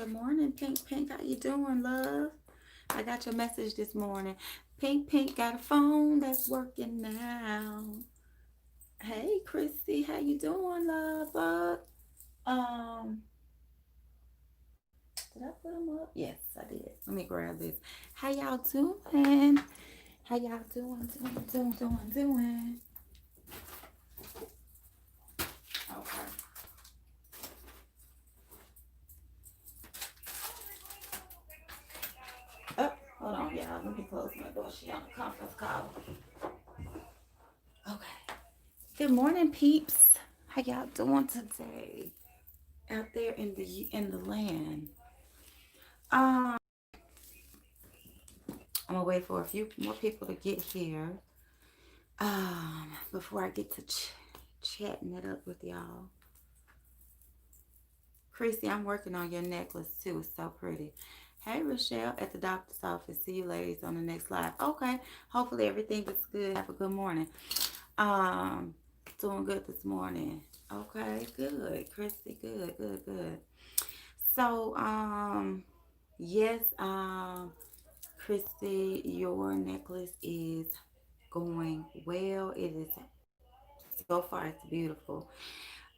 Good morning, Pink Pink. How you doing, love? I got your message this morning. Pink Pink got a phone that's working now. Hey, Chrissy, how you doing, love? Um, did I put them up? Yes, I did. Let me grab this. How y'all doing? How y'all doing? Okay. Oh, hold on, y'all. Let me close my door. She on a conference call. Okay. Good morning, peeps. How y'all doing today? Out there in the land. Um, I'm gonna wait for a few more people to get here. Before I get to chatting it up with y'all. Chrissy, I'm working on your necklace too. It's so pretty. Hey, Rochelle, at the doctor's office. See you ladies on the next live. Okay. Hopefully everything is good. Have a good morning. Um, Doing good this morning. Okay, good. Chrissy, good. So, yes, Christy, your necklace is going well. It is so far, it's beautiful.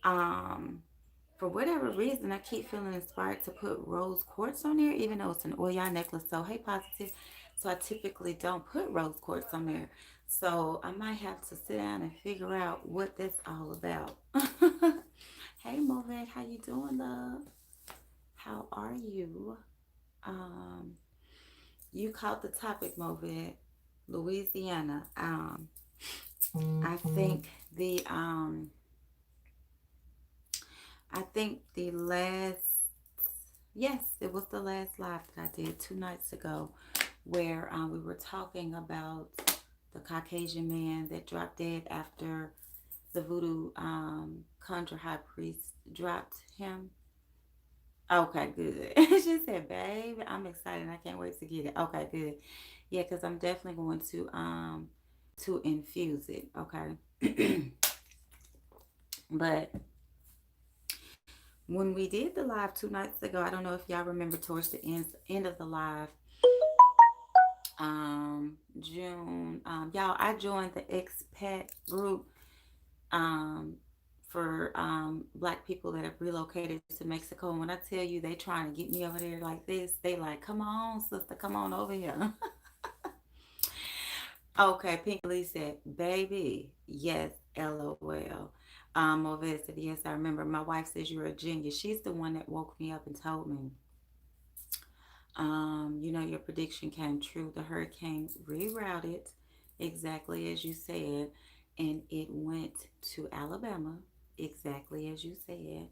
Um, for whatever reason, I keep feeling inspired to put rose quartz on there, even though it's an oil necklace. So, hey, positive. So, I typically don't put rose quartz on there. So, I might have to sit down and figure out what that's all about. Hey, Movet, how you doing, love? How are you? Um, you caught the topic, Movet. Louisiana. I think the last, yes, it was the last live that I did 2 nights ago, where we were talking about the Caucasian man that dropped dead after the voodoo conjure high priest dropped him. Okay, good. She said, "Babe, I'm excited. I can't wait to get it." Okay, good. Yeah, because I'm definitely going to infuse it. Okay. But when we did the live 2 nights ago, I don't know if y'all remember towards the end of the live, June, y'all, I joined the expat group um for black people that have relocated to Mexico. And when I tell you they trying to get me over there like this, they like, come on, sister, come on over here. Okay, Pink Lee said, baby, yes, LOL. Oved said, yes, I remember. My wife says you're a genius. She's the one that woke me up and told me, your prediction came true. The hurricane rerouted exactly as you said, and it went to Alabama exactly as you said,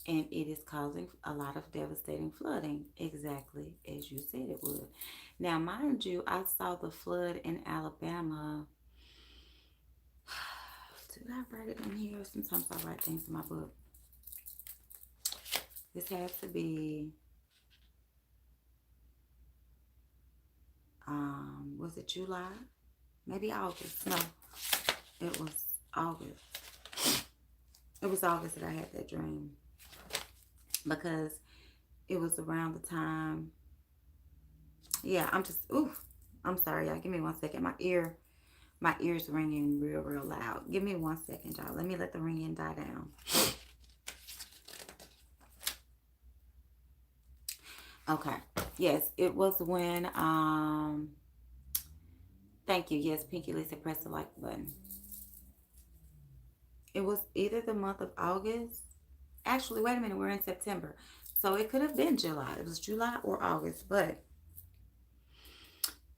and it is causing a lot of devastating flooding exactly as you said it would. Now, mind you, I saw the flood in Alabama. Did I write it in here? Sometimes I write things in my book. This had to be, was it July? Maybe August. No, it was August. It was August that I had that dream because it was around the time. Yeah, I'm sorry, y'all. Give me 1 second. My ears ringing real loud. Give me 1 second, y'all. Let me let the ringing die down. Okay. Yes, it was when thank you. Yes, Pinky Lisa pressed the like button. It was either the month of August. Actually, wait a minute, we're in September. So it could have been July. It was July or August. But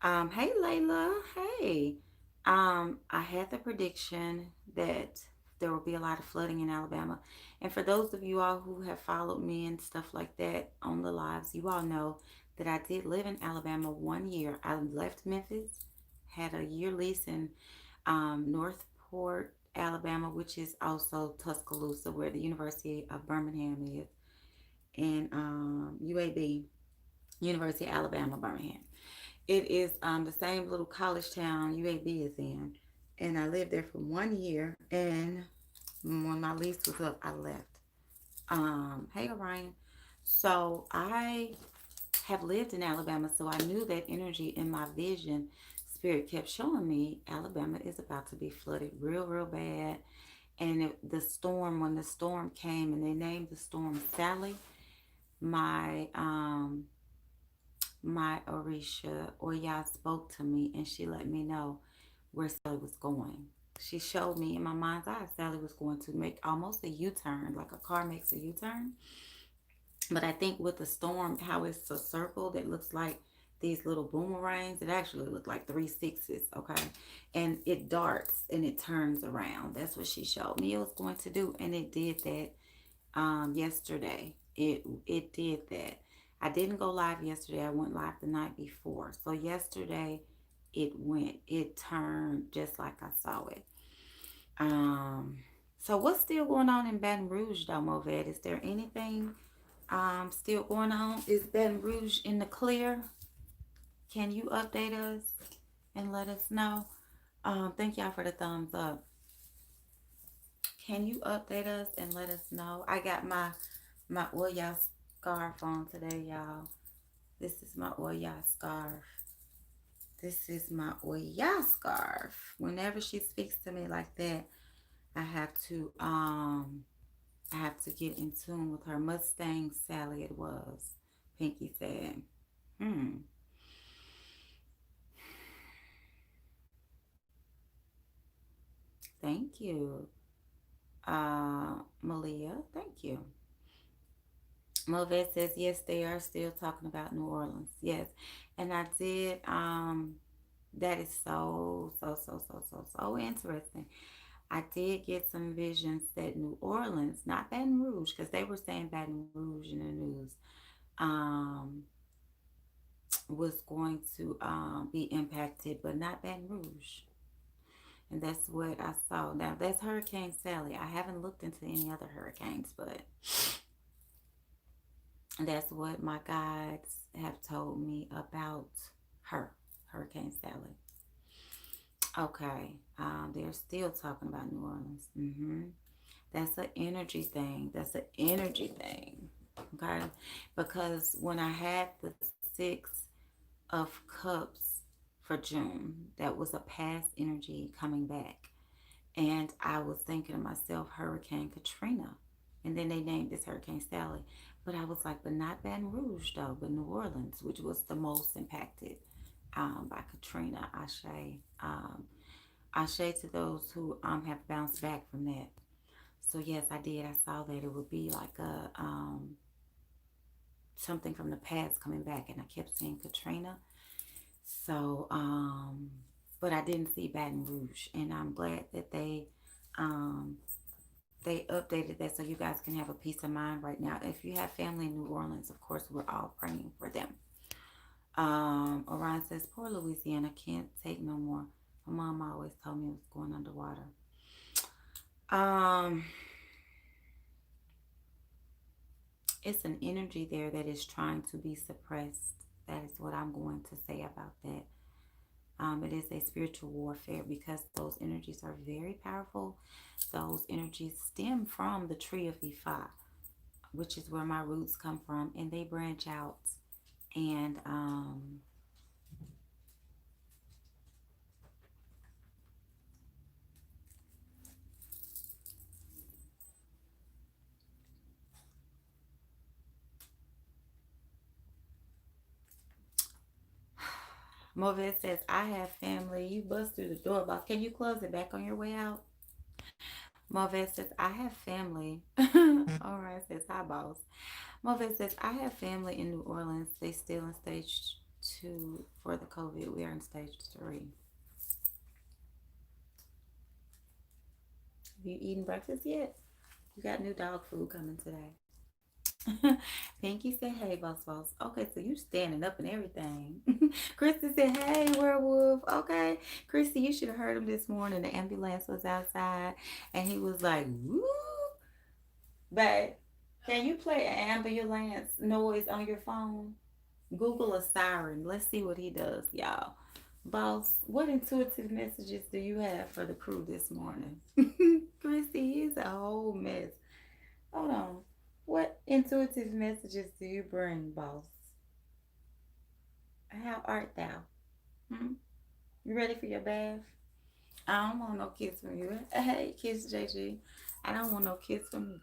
hey Layla. Hey. I had the prediction that there will be a lot of flooding in Alabama. And for those of you all who have followed me and stuff like that on the lives, you all know that I did live in Alabama 1 year. I left Memphis, had a year lease in Northport, Alabama, which is also Tuscaloosa, where the University of Birmingham is, and UAB, University of Alabama, Birmingham. It is the same little college town UAB is in. And I lived there for 1 year. And when my lease was up, I left. Hey, Orion. So I have lived in Alabama, so I knew that energy in my vision. Spirit kept showing me Alabama is about to be flooded real, real bad. And the storm, when the storm came and they named the storm Sally, my my Orisha Oya spoke to me and she let me know where Sally was going. She showed me in my mind's eye Sally was going to make almost a U-turn, like a car makes a U-turn. But I think with the storm, how it's a circle that looks like these little boomerangs, it actually looked like three sixes, okay? And it darts and it turns around. That's what she showed me it was going to do, and it did that yesterday. It did that. I didn't go live yesterday. I went live the night before. So yesterday it turned just like I saw it. Um so what's still going on in Baton Rouge though, Movet? Is there anything still going on? Is Baton Rouge in the clear? Can you update us and let us know? Thank y'all for the thumbs up. Can you update us and let us know? I got my Oya scarf on today, y'all. This is my Oya scarf. This is my Oya scarf. Whenever she speaks to me like that, I have to I have to get in tune with her. Mustang Sally it was. Pinky said. Hmm. Thank you. Malia, thank you. Movet says yes, they are still talking about New Orleans. Yes. And I did that is so interesting. I did get some visions that New Orleans, not Baton Rouge, because they were saying Baton Rouge in the news, um, was going to be impacted, but not Baton Rouge. And that's what I saw. Now, that's Hurricane Sally. I haven't looked into any other hurricanes, but that's what my guides have told me about her, Hurricane Sally. Okay, they're still talking about New Orleans. That's an energy thing. That's an energy thing. Okay, because when I had the Six of Cups for June, that was a past energy coming back. And I was thinking to myself, Hurricane Katrina. And then they named this Hurricane Sally. But I was like, but not Baton Rouge, though, but New Orleans, which was the most impacted by Katrina. Ashe to those who have bounced back from that. So, yes, I did. I saw that it would be like a something from the past coming back. And I kept seeing Katrina. So, but I didn't see Baton Rouge. And I'm glad that um, they updated that so you guys can have a peace of mind right now. If you have family in New Orleans, of course, we're all praying for them. Orion says, poor Louisiana can't take no more. My mom always told me it was going underwater. Um, it's an energy there that is trying to be suppressed. That is what I'm going to say about that. It is a spiritual warfare because those energies are very powerful. Those energies stem from the tree of Ifa, which is where my roots come from, and they branch out. And Movet says, I have family. You bust through the door, boss. Can you close it back on your way out? Movet says, I have family. All right, says, hi, boss. Movet says, I have family in New Orleans. They still in stage 2 for the COVID. We are in stage 3. Have you eaten breakfast yet? You got new dog food coming today. Pinky said, hey, boss, boss. Okay, so you standing up and everything. Christy said, hey, werewolf. Okay. Christy, you should have heard him this morning. The ambulance was outside and he was like, woo. But can you play an ambulance noise on your phone? Google a siren. Let's see what he does, y'all. Boss, what intuitive messages do you have for the crew this morning? Christy, he's a whole mess. Hold on. What intuitive messages do you bring, boss? How art thou? Hmm? You ready for your bath? I don't want no kiss from you. Hey, kiss JG. I don't want no kiss from you.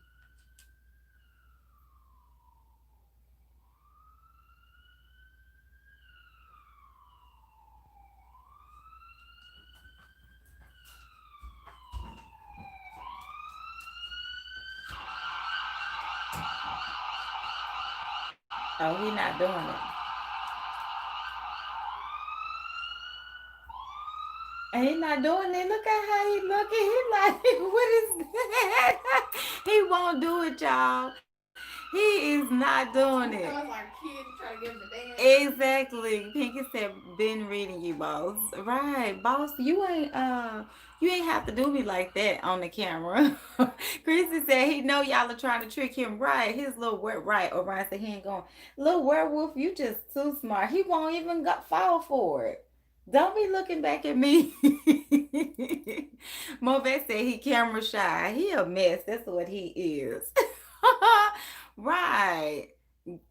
Oh, he not doing it. And he not doing it. Look at how he looking. He like, what is that? He won't do it, y'all. He is not doing it. Sounds like kids trying to give him a dance. Exactly. Pinky said, "Been reading you, boss." Right, boss. You ain't have to do me like that on the camera. Chrissy said he know y'all are trying to trick him. Right, his little word. Right, Orion said he ain't going. Little werewolf, you just too smart. He won't even fall for it. Don't be looking back at me. Movet said he camera shy. He a mess. That's what he is. Right.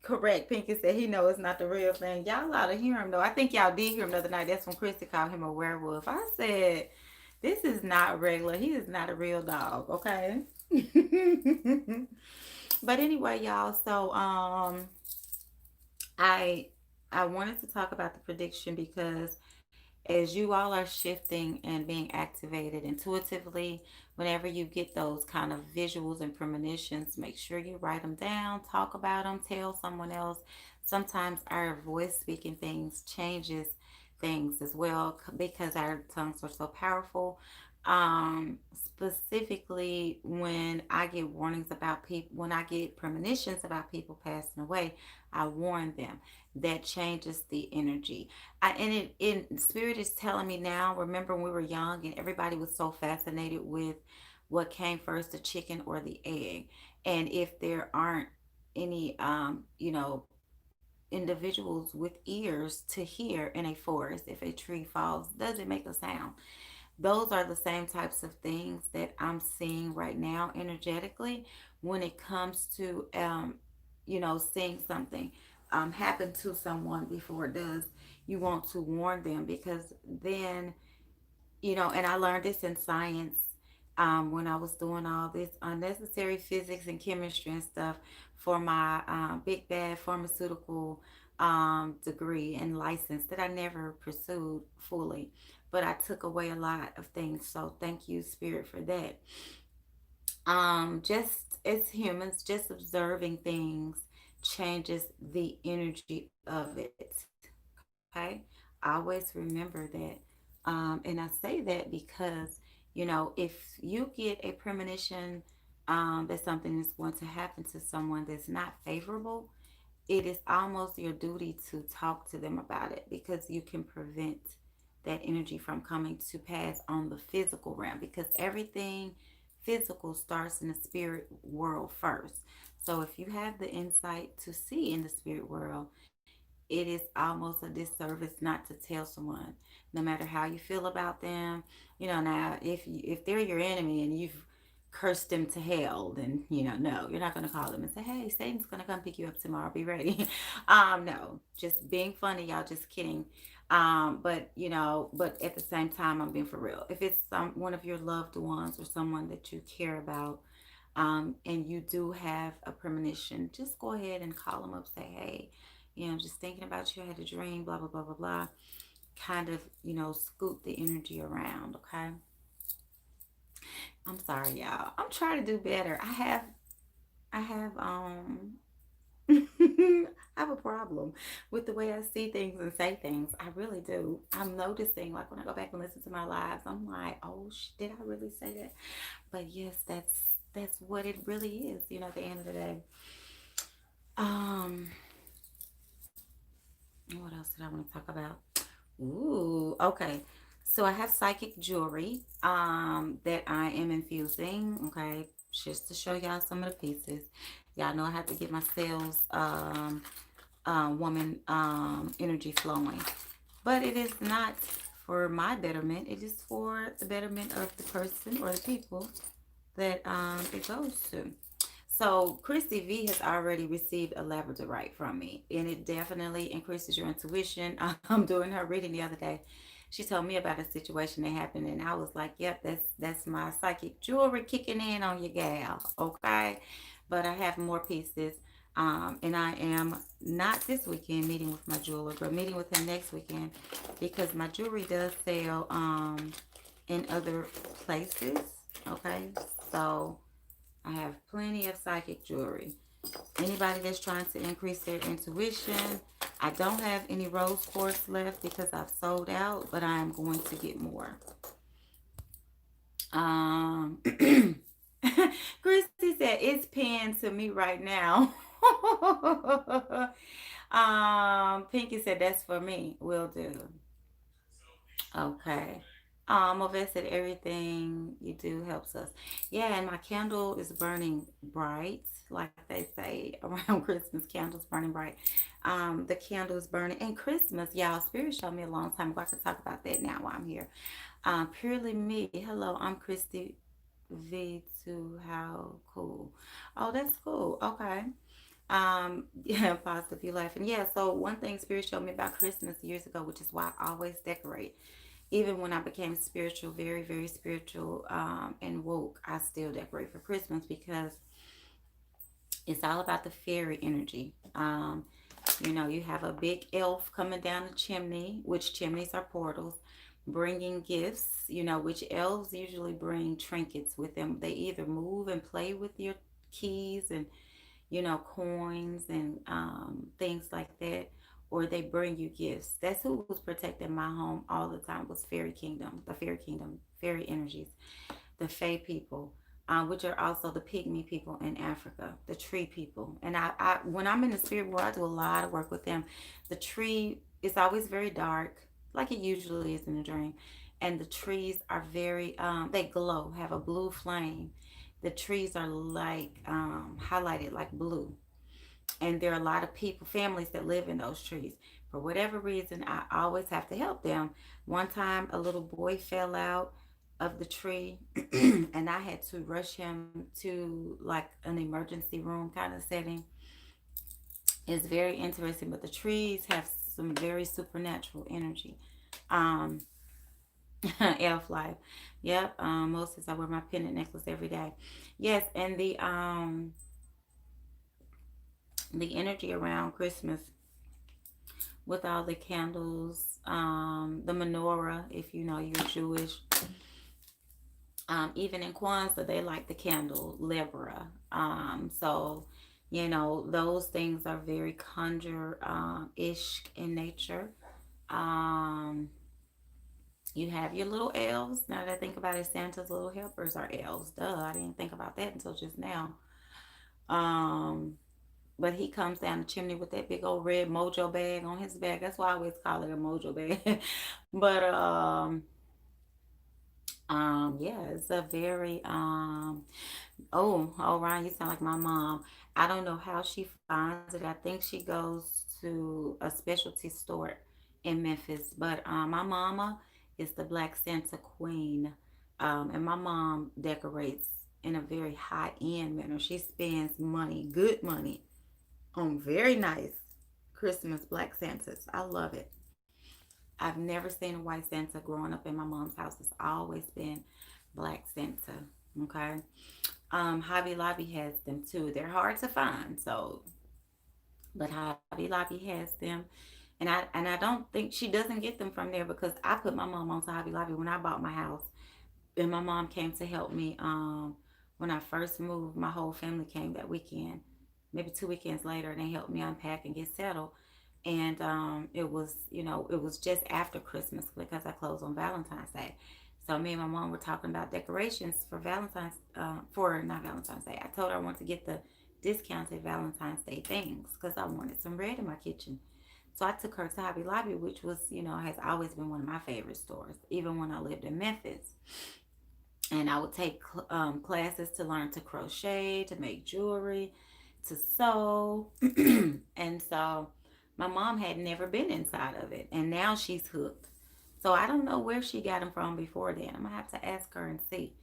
Correct. Pinky said he know it's not the real thing. Y'all ought to hear him though. I think y'all did hear him the other night. That's when Christy called him a werewolf. I said, this is not regular. He is not a real dog, okay? But anyway, y'all, so I I wanted to talk about the prediction because as you all are shifting and being activated intuitively, whenever you get those kind of visuals and premonitions, make sure you write them down, talk about them, tell someone else. Sometimes our voice speaking things changes things as well because our tongues are so powerful. Specifically, when I get warnings about people, when I get premonitions about people passing away, I warn them. That changes the energy. And it in spirit is telling me now. Remember when we were young and everybody was so fascinated with what came first, the chicken or the egg, and if there aren't any individuals with ears to hear in a forest, if a tree falls, does it make a sound? Those are the same types of things that I'm seeing right now energetically when it comes to seeing something happen to someone before it does. You want to warn them because then and I learned this in science when I was doing all this unnecessary physics and chemistry and stuff for my big bad pharmaceutical degree and license that I never pursued fully. But I took away a lot of things. So thank you, Spirit, for that. Just as humans, just observing things changes the energy of it. Okay. Always remember that. And I say that because, if you get a premonition that something is going to happen to someone that's not favorable, it is almost your duty to talk to them about it because you can prevent that energy from coming to pass on the physical realm because everything physical starts in the spirit world first. So if you have the insight to see in the spirit world, it is almost a disservice not to tell someone, no matter how you feel about them. Now if they're your enemy and you've cursed them to hell, then no, you're not going to call them and say, "Hey, Satan's going to come pick you up tomorrow. Be ready." No, just being funny, y'all. Just kidding. But at the same time, I'm being for real. If it's one of your loved ones or someone that you care about, and you do have a premonition, just go ahead and call them up. Say, "Hey, I'm just thinking about you. I had a dream, blah, blah, blah, blah, blah." Kind of, scoot the energy around, okay? I'm sorry, y'all. I'm trying to do better. I have I have a problem with the way I see things and say things. I really do. I'm noticing, like when I go back and listen to my lives, I'm like, oh, did I really say that? But yes, that's what it really is. At the end of the day. Um, what else did I want to talk about? Ooh, okay. So I have psychic jewelry that I am infusing, okay, just to show y'all some of the pieces. Y'all know I have to get my sales woman energy flowing. But it is not for my betterment. It is for the betterment of the person or the people that it goes to. So Christy V has already received a labradorite from me, and it definitely increases your intuition. I'm doing her reading the other day. She told me about a situation that happened, and I was like, "Yep, that's my psychic jewelry kicking in on your gal." Okay, but I have more pieces, and I am not this weekend meeting with my jeweler, but meeting with him next weekend because my jewelry does sell in other places. Okay, so I have plenty of psychic jewelry. Anybody that's trying to increase their intuition, I don't have any rose quartz left because I've sold out, but I am going to get more. Um, Christy said it's pinned to me right now. Pinky said that's for me. Will do. Okay. Ovette said everything you do helps us. Yeah, and my candle is burning bright, like they say around Christmas. Candles burning bright. The candle is burning, and Christmas, y'all. Spirit showed me a long time ago. I can talk about that now while I'm here. Purely me. Hello, I'm Christy V2. How cool. Oh, that's cool. Okay. Yeah, positive, you laughing. Yeah, so one thing Spirit showed me about Christmas years ago, which is why I always decorate. Even when I became spiritual, very, very spiritual, and woke, I still decorate for Christmas because it's all about the fairy energy. You have a big elf coming down the chimney, which chimneys are portals, bringing gifts, which elves usually bring trinkets with them. They either move and play with your keys and coins and things like that, or they bring you gifts. That's who was protecting my home all the time was fairy kingdom, fairy energies, the fae people, which are also the pygmy people in Africa, the tree people. And I when I'm in the spirit world, I do a lot of work with them. The tree is always very dark, like it usually is in a dream. And the trees are very, they glow, have a blue flame. The trees are like highlighted like blue, and there are a lot of people, families that live in those trees. For whatever reason, I always have to help them. One time, a little boy fell out of the tree, and I had to rush him to like an emergency room kind of setting. It's very interesting, but the trees have some very supernatural energy. Um, elf life. Yep. Moses, I wear my pendant necklace every day. Yes, and the energy around Christmas with all the candles, the menorah, if you know you're Jewish. Even in Kwanzaa, they like the candle, Libra. Those things are very conjure-ish in nature. Um, you have your little elves. Now that I think about it, Santa's little helpers are elves. Duh, I didn't think about that until just now. Um, But he comes down the chimney with that big old red mojo bag on his back. That's why I always call it a mojo bag. but yeah, it's a very oh Ryan, you sound like my mom. I don't know how she finds it. I think she goes to a specialty store in Memphis. But my mama is the Black Santa Queen. And my mom decorates in a very high end manner. She spends money, good money, on very nice Christmas Black Santas. I love it. I've never seen a white Santa growing up in my mom's house. It's always been Black Santa. Okay. Hobby Lobby has them too. They're hard to find, so but Hobby Lobby has them. And I don't think she doesn't get them from there because I put my mom onto Hobby Lobby when I bought my house. And my mom came to help me when I first moved. My whole family came that weekend, maybe 2 weekends later, and they helped me unpack and get settled. And it was just after Christmas because I closed on Valentine's Day. So me and my mom were talking about decorations for Valentine's, for not Valentine's Day. I told her I wanted to get the discounted Valentine's Day things because I wanted some red in my kitchen. So I took her to Hobby Lobby, which has always been one of my favorite stores, even when I lived in Memphis. And I would take classes to learn to crochet, to make jewelry, to sew. And so my mom had never been inside of it, and now she's hooked. So I don't know where she got them from before then. I'm gonna have to ask her and see.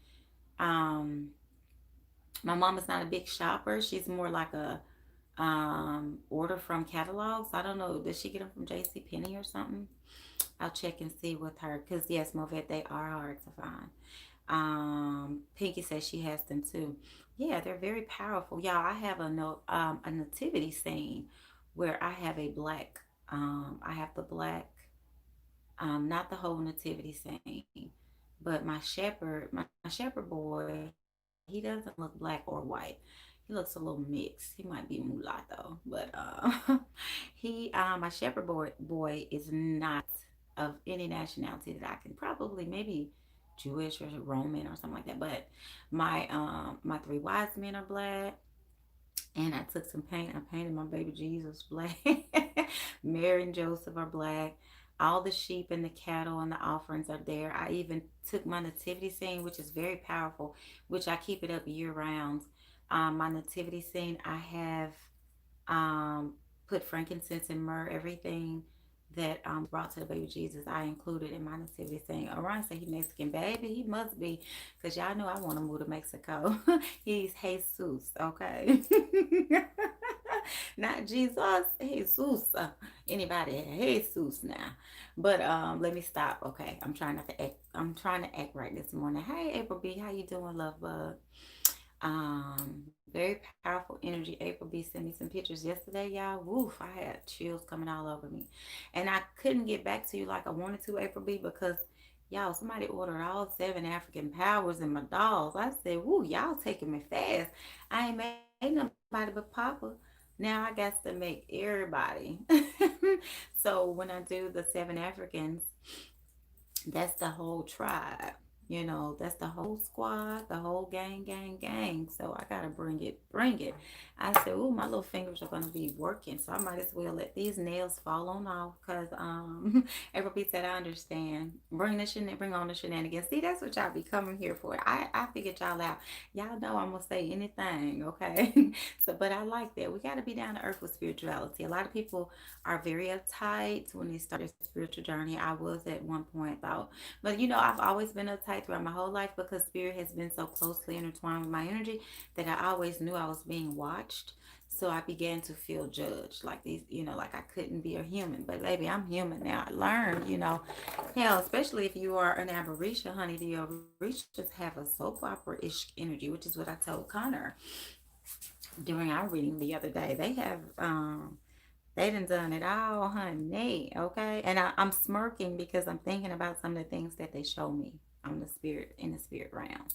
Um, My mom is not a big shopper. She's more like a order from catalogs. I don't know. Does she get them from J.C. Penney or something? I'll check and see with her. Because yes, Movette, they are hard to find. Pinky says she has them too. Yeah, they're very powerful. Y'all, I have a no a nativity scene where I have a black I have the black not the whole nativity scene, but my shepherd boy, he doesn't look black or white. He looks a little mixed. He might be mulatto, but he my shepherd boy is not of any nationality that I can probably maybe Jewish or Roman or something like that. But my three wise men are black. And I took some paint. I painted my baby Jesus black. Mary and Joseph are black. All the sheep and the cattle and the offerings are there. I even took my nativity scene, which is very powerful, which I keep it up year round. My nativity scene, I have um, put frankincense and myrrh, everything that brought to the baby Jesus, I included in my nativity scene. Orion said he Mexican, baby. He must be, because y'all know I want to move to Mexico. He's Jesus, okay? Not Jesus, Jesus. Anybody, Jesus now. But let me stop. Okay, I'm trying to act right this morning. Hey, April B, how you doing, love bug? Very powerful energy. April B sent me some pictures yesterday, y'all. Woof, I had chills coming all over me. And I couldn't get back to you like I wanted to, April B, because y'all, somebody ordered all seven African powers and my dolls. I said, woo, y'all taking me fast. I ain't made nobody but Papa. Now I got to make everybody. So when I do the seven Africans, that's the whole tribe. You know, that's the whole squad, the whole gang. So I gotta bring it. I said, "Ooh, my little fingers are gonna be working, so I might as well let these nails fall on off." Cause everybody said, "I understand. Bring on the shenanigans." See, that's what y'all be coming here for. I figured y'all out. Y'all know I'm gonna say anything, okay? So, but I like that. We gotta be down to earth with spirituality. A lot of people are very uptight when they start their spiritual journey. I was at one point though, but you know, I've always been uptight throughout my whole life because spirit has been so closely intertwined with my energy that I always knew I was being watched. So I began to feel judged, like these, you know, like I couldn't be a human. But baby, I'm human now. I learned, you know, hell, especially if you are an aberration, honey. The aberrations have a soap opera-ish energy, which is what I told Connor during our reading the other day. They done it all, honey. Okay, and I'm smirking because I'm thinking about some of the things that they show me on the spirit in the spirit realm.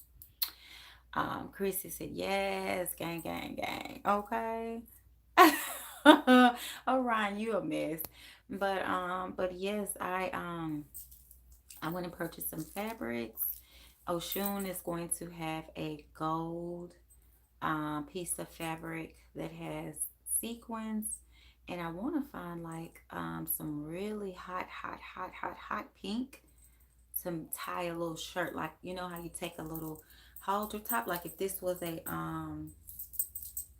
Chrissy said, "Yes, gang." Okay. Oh, Ryan, you a mess. But yes, I went and purchased some fabrics. Oshun is going to have a gold piece of fabric that has sequins, and I want to find like some really hot pink to tie a little shirt, like you know how you take a little halter top, like if this was a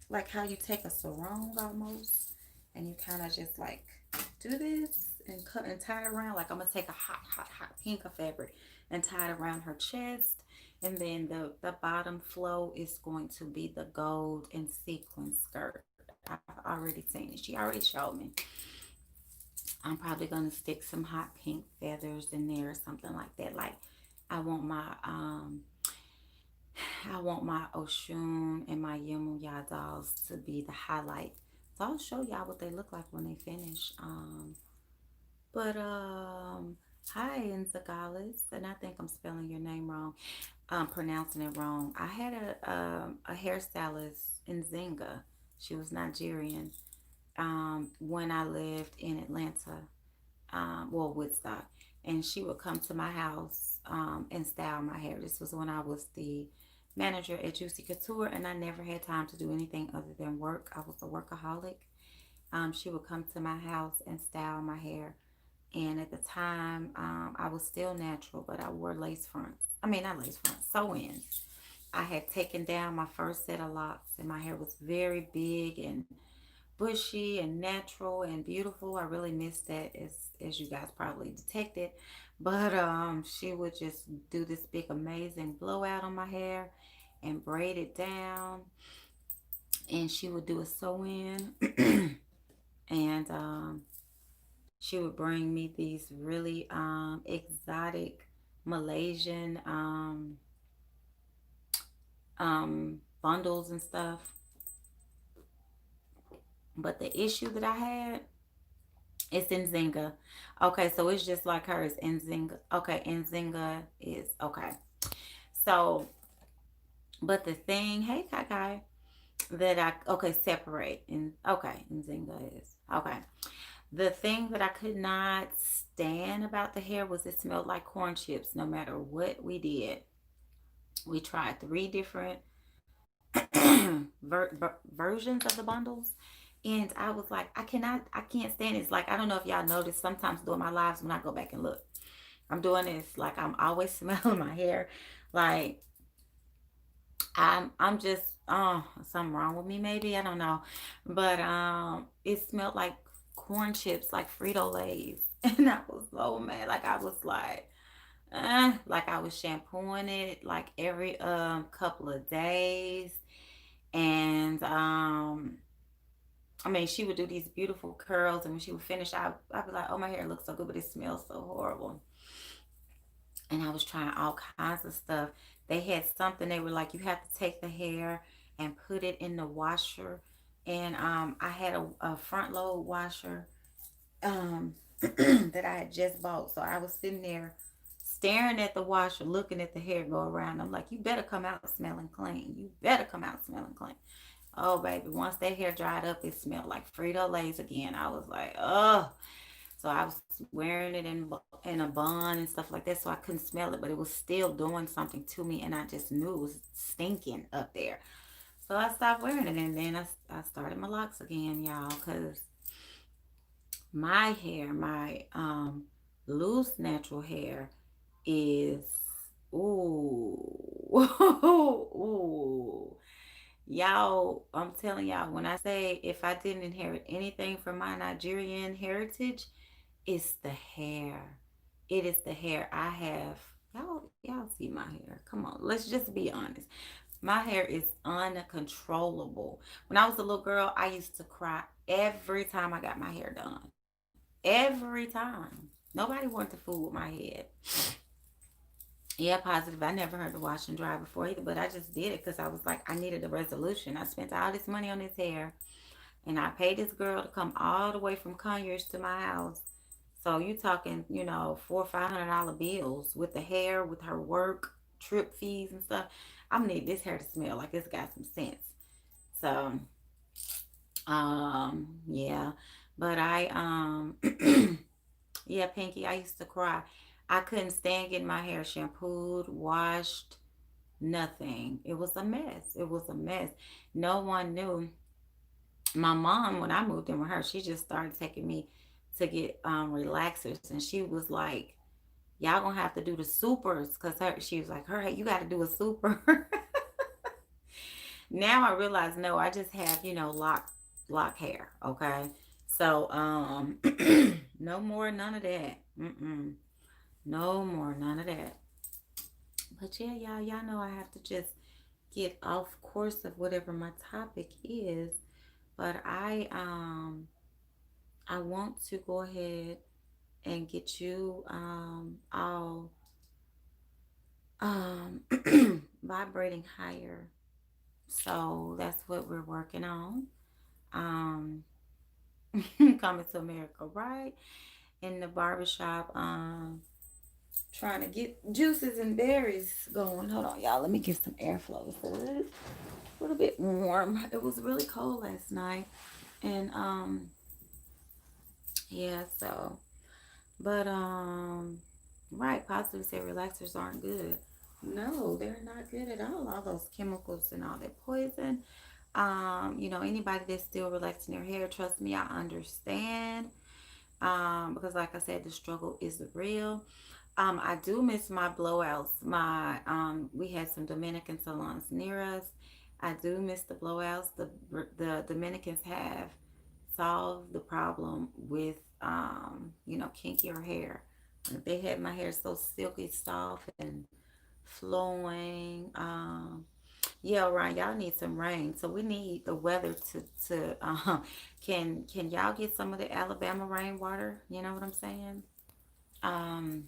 like how you take a sarong almost, and you kind of just like do this and cut and tie it around. Like I'm gonna take a hot pink of fabric and tie it around her chest, and then the bottom flow is going to be the gold and sequin skirt. I've already seen it. She already showed me. I'm probably gonna stick some hot pink feathers in there or something like that. Like I want my Oshun and my Yemuya dolls to be the highlight. So I'll show y'all what they look like when they finish. But hi Nzagalis, and I think I'm spelling your name wrong, pronouncing it wrong. I had a hairstylist in Zinga. She was Nigerian. When I lived in Atlanta, well Woodstock, and she would come to my house and style my hair. This was when I was the manager at Juicy Couture, and I never had time to do anything other than work. I was a workaholic. She would come to my house and style my hair. And at the time, I was still natural, but I wore lace fronts. I mean, not lace fronts, sew-ins. I had taken down my first set of locks, and my hair was very big and bushy and natural and beautiful. I really missed that, as you guys probably detected. But she would just do this big amazing blowout on my hair, and braid it down, and she would do a sew in. And she would bring me these really exotic Malaysian bundles and stuff. But the issue that I had, it's in Zinga. Okay, so it's just like hers in Zinga. Okay, in Zinga is okay. So, but the thing, hey, Kai, that I okay separate and okay, in Zinga is okay. The thing that I could not stand about the hair was it smelled like corn chips. No matter what we did, we tried three different versions of the bundles. And I was like, I can't stand it. It's like, I don't know if y'all notice sometimes during my lives when I go back and look, I'm doing this, like I'm always smelling my hair. Like I'm just, something wrong with me, maybe. I don't know. But it smelled like corn chips, like Frito Lay's. And I was so mad. Like I was like I was shampooing it like every couple of days. And I mean, she would do these beautiful curls, and when she would finish, I'd be like, "Oh, my hair looks so good, but it smells so horrible." And I was trying all kinds of stuff. They had something. They were like, "You have to take the hair and put it in the washer." And I had a front load washer that I had just bought, so I was sitting there staring at the washer, looking at the hair go around. I'm like, "You better come out smelling clean. You better come out smelling clean." Oh, baby, once that hair dried up, it smelled like Frito Lay's again. I was like, oh. So I was wearing it in a bun and stuff like that, so I couldn't smell it, but it was still doing something to me, and I just knew it was stinking up there. So I stopped wearing it, and then I started my locks again, y'all, because my hair, my loose natural hair, is ooh, ooh. Y'all, I'm telling y'all, when I say if I didn't inherit anything from my Nigerian heritage, it's the hair. It is the hair I have. Y'all see my hair. Come on, let's just be honest. My hair is uncontrollable. When I was a little girl, I used to cry every time I got my hair done. Every time. Nobody wanted to fool with my head. Yeah, positive. I never heard of wash and dry before either, but I just did it because I was like, I needed a resolution. I spent all this money on this hair, and I paid this girl to come all the way from Conyers to my house. So you talking, $400 or $500 bills with the hair, with her work, trip fees and stuff. I'm gonna need this hair to smell like it's got some sense. So, yeah, but yeah, Pinky, I used to cry. I couldn't stand getting my hair shampooed, washed, nothing. It was a mess. It was a mess. No one knew. My mom, when I moved in with her, she just started taking me to get relaxers, and she was like, "Y'all gonna have to do the supers," because she was like, "Her, hey, you got to do a super." Now I realize, no, I just have lock hair. Okay, so no more none of that. No more none of that. But yeah, y'all know I have to just get off course of whatever my topic is. But I want to go ahead and get you all um vibrating higher. So that's what we're working on. Um Coming to America, right? In the barbershop, trying to get juices and berries going. Hold on, y'all. Let me get some airflow. It's a little bit warm. It was really cold last night. And yeah, so but right, positive said relaxers aren't good. No, they're not good at all those chemicals and all that poison. Anybody that's still relaxing their hair, trust me, I understand. Because like I said, the struggle is real. I do miss my blowouts. We had some Dominican salons near us. I do miss the blowouts. The Dominicans have solved the problem with kinkier hair. They had my hair so silky soft and flowing. Yeah, Ryan, y'all need some rain. So we need the weather to can y'all get some of the Alabama rainwater? You know what I'm saying? Um,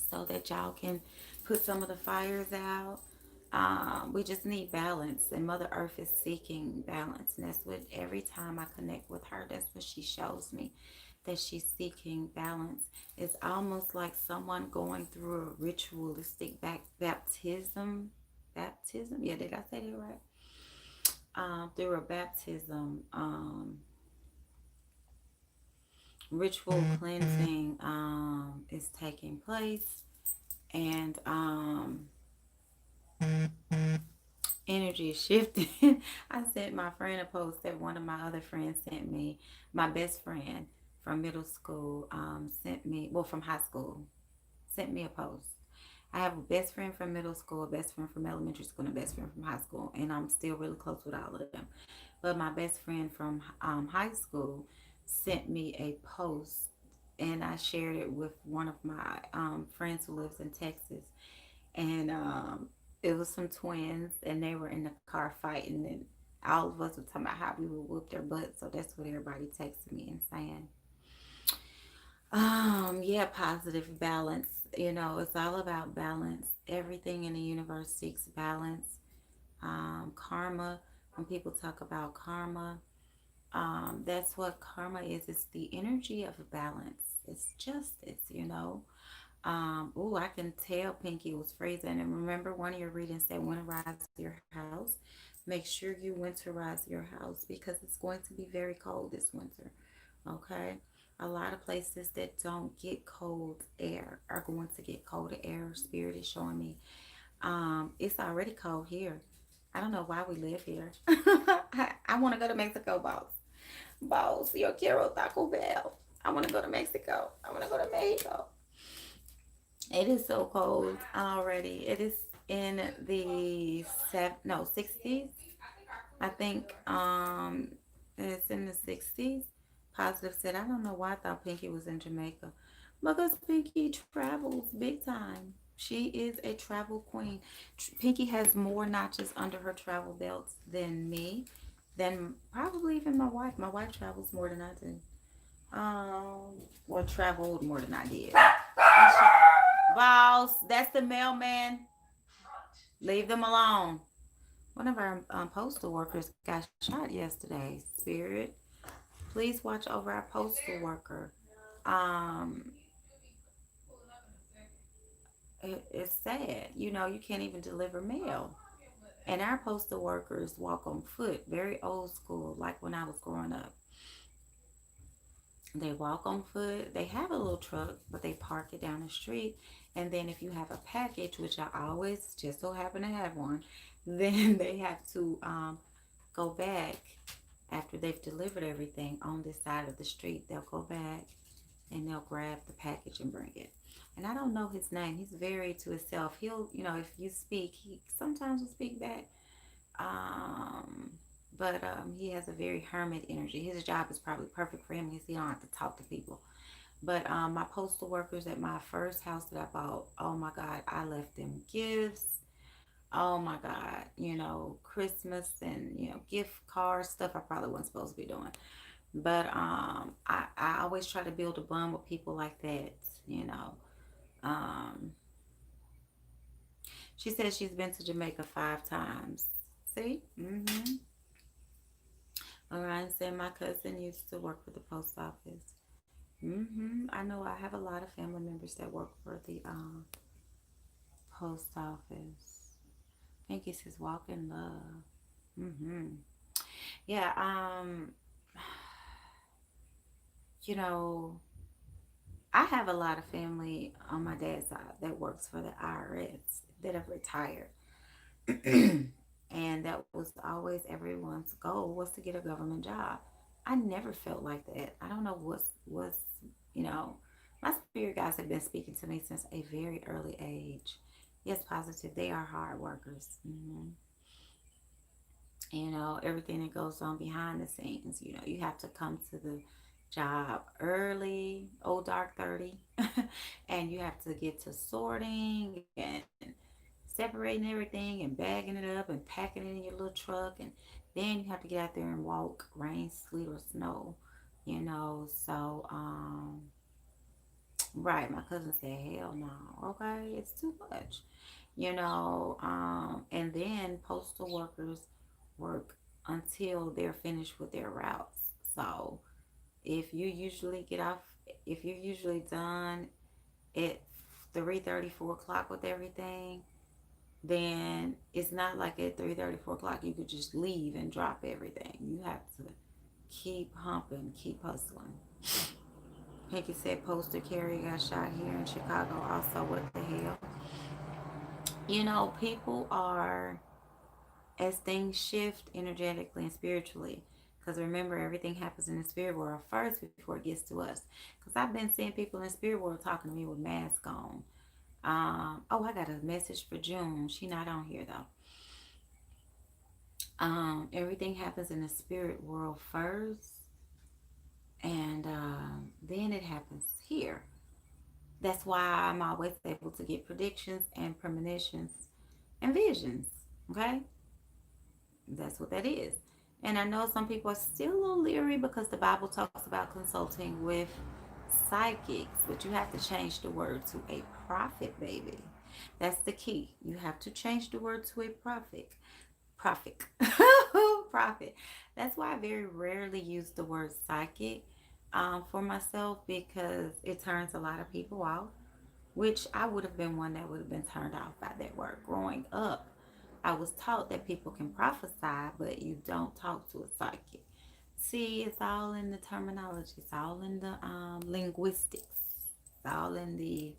so that y'all can put some of the fires out. We just need balance, and Mother Earth is seeking balance, and that's what every time I connect with her, that's what she shows me, that she's seeking balance. It's almost like someone going through a ritualistic baptism. Yeah, did I say that right? Through a baptism, ritual cleansing is taking place, and energy is shifting. I sent my friend a post that one of my other friends sent me. My best friend from middle school sent me, well, from high school, sent me a post. I have a best friend from middle school, a best friend from elementary school, and a best friend from high school, and I'm still really close with all of them. But my best friend from high school sent me a post, and I shared it with one of my friends who lives in Texas, and it was some twins, and they were in the car fighting, and all of us were talking about how we would whoop their butts. So that's what everybody texted me and saying. Yeah, positive balance. You know, it's all about balance. Everything in the universe seeks balance. Karma, when people talk about karma, that's what karma is. It's the energy of balance. It's justice, you know. Oh, I can tell Pinky was freezing. And remember, one of your readings said winterize your house. Make sure you winterize your house because it's going to be very cold this winter. Okay. A lot of places that don't get cold air are going to get colder air. Spirit is showing me. It's already cold here. I don't know why we live here. I want to go to Mexico, boss. Boss, yo quiero Taco Bell. I want to go to Mexico. I want to go to Mexico. It is so cold already. It is in the 60s. I think it's in the 60s. Positive said, I don't know why I thought Pinky was in Jamaica. Because Pinky travels big time. She is a travel queen. Pinky has more notches under her travel belts than me, than probably even my wife. My wife travels more than I do. Or traveled more than I did. Boss, that's the mailman. Leave them alone. One of our postal workers got shot yesterday. Spirit, please watch over our postal worker. Um, it's sad. You know, you can't even deliver mail. And our postal workers walk on foot, very old school, like when I was growing up. They walk on foot. They have a little truck, but they park it down the street. And then if you have a package, which I always just so happen to have one, then they have to go back after they've delivered everything on this side of the street. They'll go back and they'll grab the package and bring it. And I don't know his name. He's very to himself. He'll, you know, if you speak, he sometimes will speak back. Um, but he has a very hermit energy. His job is probably perfect for him because he don't have to talk to people. But my postal workers at my first house that I bought, oh my God, I left them gifts. Oh my God, you know, Christmas and, you know, gift cards, stuff I probably wasn't supposed to be doing. But I always try to build a bond with people like that, you know. Um, she says she's been to Jamaica 5 times. See? Mm-hmm. Orion said my cousin used to work for the post office. Mm-hmm. I know I have a lot of family members that work for the post office. I think it's his walk in love. Mm-hmm. Yeah, you know, I have a lot of family on my dad's side that works for the IRS that have retired. And that was always everyone's goal was to get a government job. I never felt like that. I don't know what's you know, my spirit guides have been speaking to me since a very early age. Yes, positive. They are hard workers. You know, everything that goes on behind the scenes. You know, you have to come to the job early, old dark 30, and you have to get to sorting and separating everything and bagging it up and packing it in your little truck, and then you have to get out there and walk, rain, sleet, or snow, you know. So, right, my cousin said, hell no, okay, it's too much, you know. And then postal workers work until they're finished with their routes. So, if you usually get off, if you're usually done at 3:30, 4 o'clock with everything, then it's not like at 3:30, 4 o'clock you could just leave and drop everything. You have to keep humping, keep hustling. Pinky said poster carrier got shot here in Chicago. Also, what the hell? You know, people are, as things shift energetically and spiritually, because remember, everything happens in the spirit world first before it gets to us. Because I've been seeing people in the spirit world talking to me with masks on. Oh, I got a message for June. She not on here though. Everything happens in the spirit world first, and then it happens here. That's why I'm always able to get predictions and premonitions and visions. Okay, that's what that is. And I know some people are still a little leery because the Bible talks about consulting with psychics, but you have to change the word to a prophet, baby. That's the key. You have to change the word to a prophet. Prophet. Prophet. That's why I very rarely use the word psychic for myself, because it turns a lot of people off, which I would have been one that would have been turned off by that word. Growing up, I was taught that people can prophesy, but you don't talk to a psychic. See, it's all in the terminology, it's all in the linguistics, it's all in the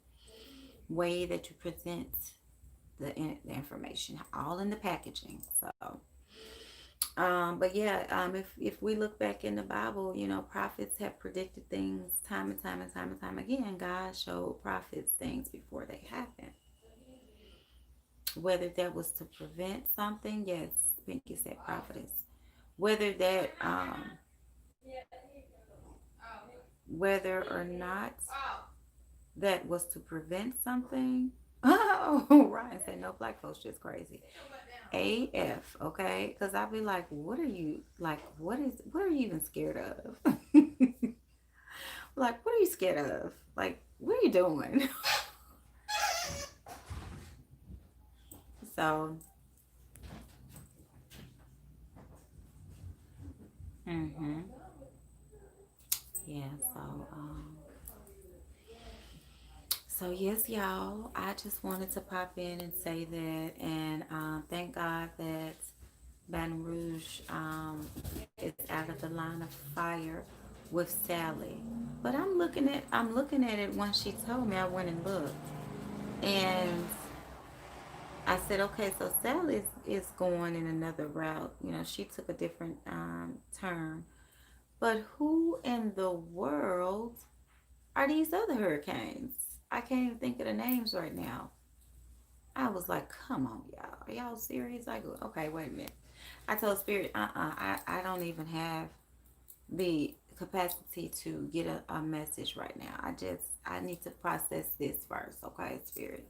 way that you present the information, all in the packaging. So, but yeah, if we look back in the Bible, you know, prophets have predicted things time and time and time and time again. God showed prophets things before they happened. Whether that was to prevent something, yes, Pinky said prophetess. Whether that, whether or not that was to prevent something. Oh, Ryan said no, black folks just crazy. AF, okay? Because I'll be like, what are you like? What are you even scared of? Like, what are you scared of? Like, what are you doing? So, mm-hmm. Yeah. So, so yes, y'all. I just wanted to pop in and say that, and thank God that Baton Rouge is out of the line of fire with Sally. But I'm looking at it. Once she told me, I went and looked, and I said, okay, so Sally is going in another route. You know, she took a different turn. But who in the world are these other hurricanes? I can't even think of the names right now. I was like, come on, y'all. Are y'all serious? Like, okay, wait a minute. I told Spirit, I don't even have the capacity to get a message right now. I need to process this first, okay, Spirit.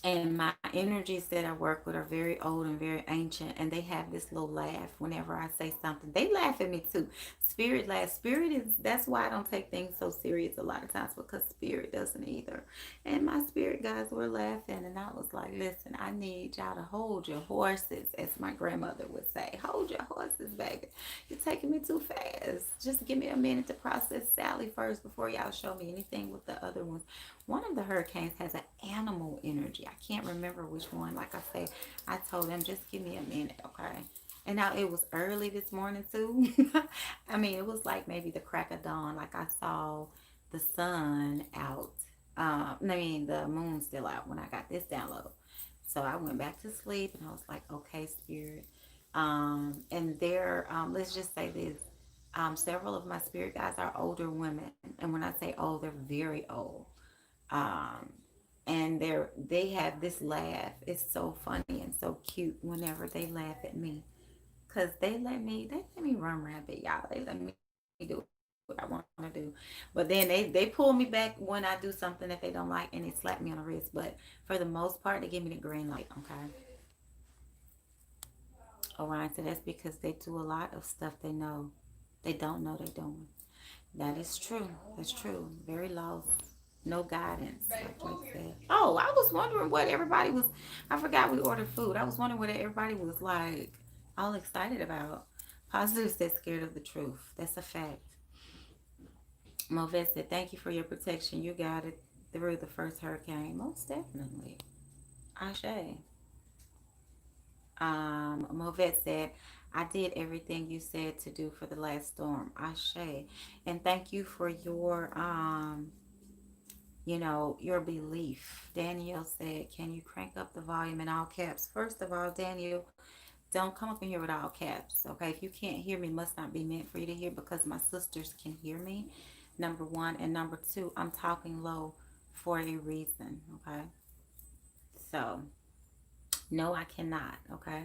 And my energies that I work with are very old and very ancient, and they have this little laugh whenever I say something. They laugh at me too. Spirit laughs. Spirit is, that's why I don't take things so serious a lot of times, because Spirit doesn't either. And my spirit guys were laughing, and I was like, listen, I need y'all to hold your horses, as my grandmother would say. Hold your horses, baby. You're taking me too fast. Just give me a minute to process Sally first before y'all show me anything with the other ones. One of the hurricanes has an animal energy. I can't remember which one. Like I said, I told them, just give me a minute, okay? And now it was early this morning too. I mean, it was like maybe the crack of dawn. Like I saw the sun out. I mean, the moon still out when I got this download. So I went back to sleep, and I was like, okay, Spirit. And there, let's just say this. Several of my spirit guides are older women. And when I say old, they're very old. Um, and they have this laugh. It's so funny and so cute whenever they laugh at me, cause they let me run rampant, y'all. They let me do what I want to do. do. But then they pull me back when I do something that they don't like, and they slap me on the wrist. But for the most part, they give me the green light. Okay. Alright, so that's because they do a lot of stuff they don't know they're doing. That is true. That's true. Very lost. No guidance, like you said. Oh, I was wondering what everybody was. I forgot we ordered food. I was wondering what everybody was like all excited about. Positive said scared of the truth. That's a fact. Movet said, thank you for your protection. You got it through the first hurricane. Most definitely. Ashe. Movet said, I did everything you said to do for the last storm. Ashe. And thank you for your belief. Danielle said, can you crank up the volume in all caps? First of all, Daniel, don't come up in here with all caps. Okay. If you can't hear me, must not be meant for you to hear because my sisters can hear me. Number one. And number two, I'm talking low for a reason. Okay. So, no, I cannot. Okay.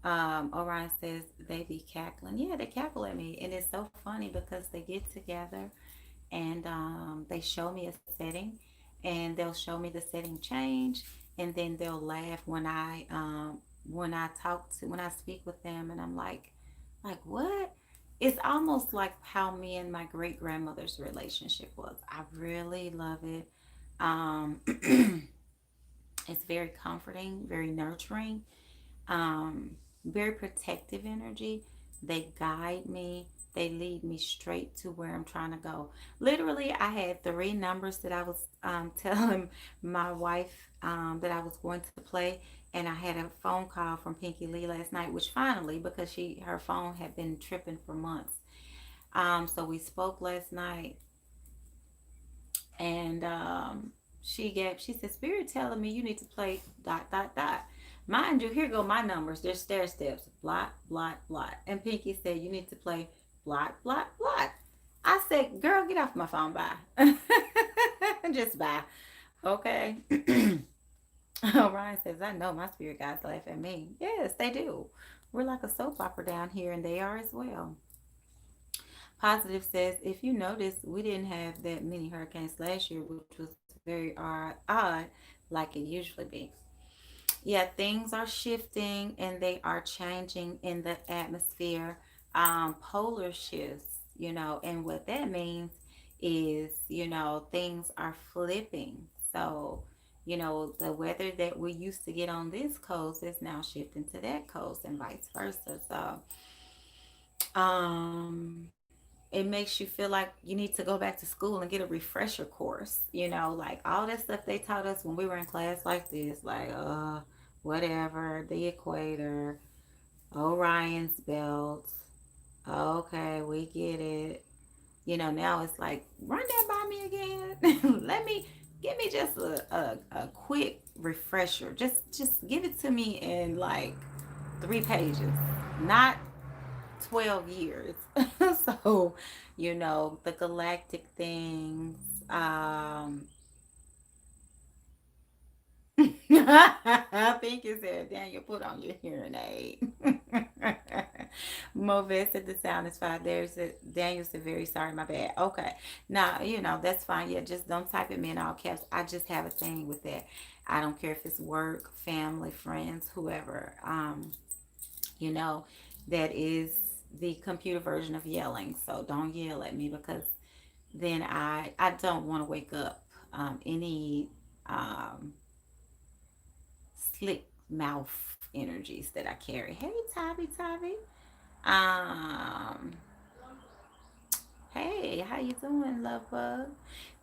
Orion says they be cackling. Yeah, they cackle at me. And it's so funny because they get together and they show me a setting and they'll show me the setting change and then they'll laugh when I speak with them and I'm like what? It's almost like how me and my great grandmother's relationship was. I really love it. Um, it's very comforting, very nurturing, um, very protective energy. They guide me. They lead me straight to where I'm trying to go. Literally, I had three numbers that I was telling my wife that I was going to play, and I had a phone call from Pinky Lee last night, which finally, because her phone had been tripping for months. So we spoke last night, and she said, Spirit telling me you need to play dot dot dot. Mind you, here go my numbers. There's stair steps. Blot, blot, blot. And Pinky said you need to play blot, blot, blot. I said, girl, get off my phone. Bye. Just bye. Okay. Ryan says, I know my spirit guides laugh at me. Yes, they do. We're like a soap opera down here, and they are as well. Positive says, if you notice, we didn't have that many hurricanes last year, which was very odd, like it usually be. Yeah, things are shifting and they are changing in the atmosphere. Polar shifts, and what that means is, things are flipping. So, the weather that we used to get on this coast is now shifting to that coast and vice versa. So, it makes you feel like you need to go back to school and get a refresher course, like all that stuff they taught us when we were in class like this, like whatever, the equator, Orion's belt. Okay, we get it. Now it's like run that by me again. Give me just a quick refresher. Just give it to me in like 3 pages, not 12 years. So, the galactic things. I think it said, Daniel, put on your hearing aid. Movet said the sound is fine. Daniel said, very sorry, my bad. Okay. Now, that's fine. Yeah, just don't type it me in all caps. I just have a thing with that. I don't care if it's work, family, friends, whoever. You know, that is the computer version of yelling. So don't yell at me because then I don't want to wake up any um, slick mouth energies that I carry. Hey, Tabby. Um, hey, how you doing, love bug?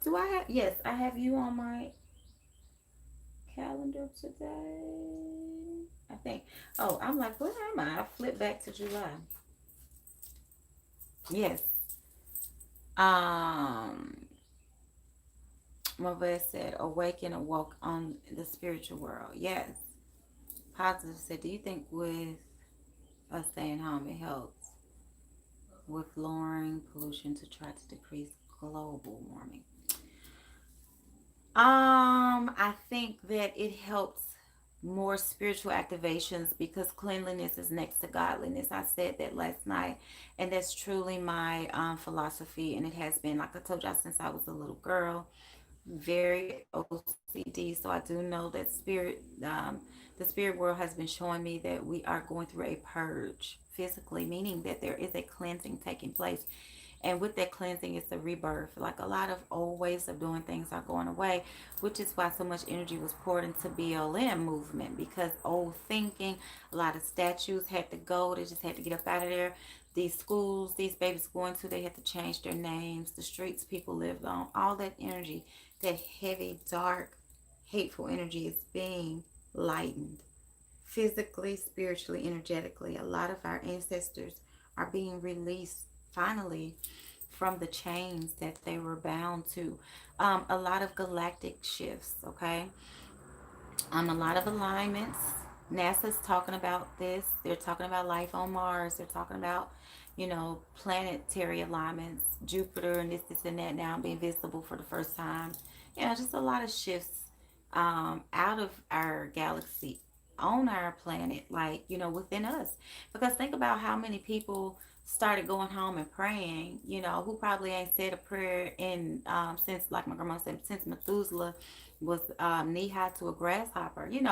Do I have? Yes, I have you on my calendar today. I think. Oh, I'm like, where am I? I flipped back to July. Yes. Um, Mavez said, awaken and walk on the spiritual world. Yes. Positive said, do you think with us staying home it helps with lowering pollution to try to decrease global warming? I think that it helps more spiritual activations, because cleanliness is next to godliness. I said that last night, and that's truly my philosophy, and it has been, like I told y'all, since I was a little girl. Very OCD, so I do know that the spirit world has been showing me that we are going through a purge physically, meaning that there is a cleansing taking place. And with that cleansing, it's a rebirth. Like, a lot of old ways of doing things are going away, which is why so much energy was poured into BLM movement, because old thinking, a lot of statues had to go. They just had to get up out of there. These schools these babies going to, they had to change their names. The streets people lived on, all that energy, that heavy, dark, hateful energy is being lightened physically, spiritually, energetically. A lot of our ancestors are being released finally from the chains that they were bound to. A lot of galactic shifts, okay? A lot of alignments. NASA's talking about this. They're talking about life on Mars. They're talking about, planetary alignments, Jupiter and this, and that now being visible for the first time. Just a lot of shifts out of our galaxy, on our planet, like, within us. Because think about how many people started going home and praying, who probably ain't said a prayer in, since, like my grandma said, since Methuselah was knee high to a grasshopper. You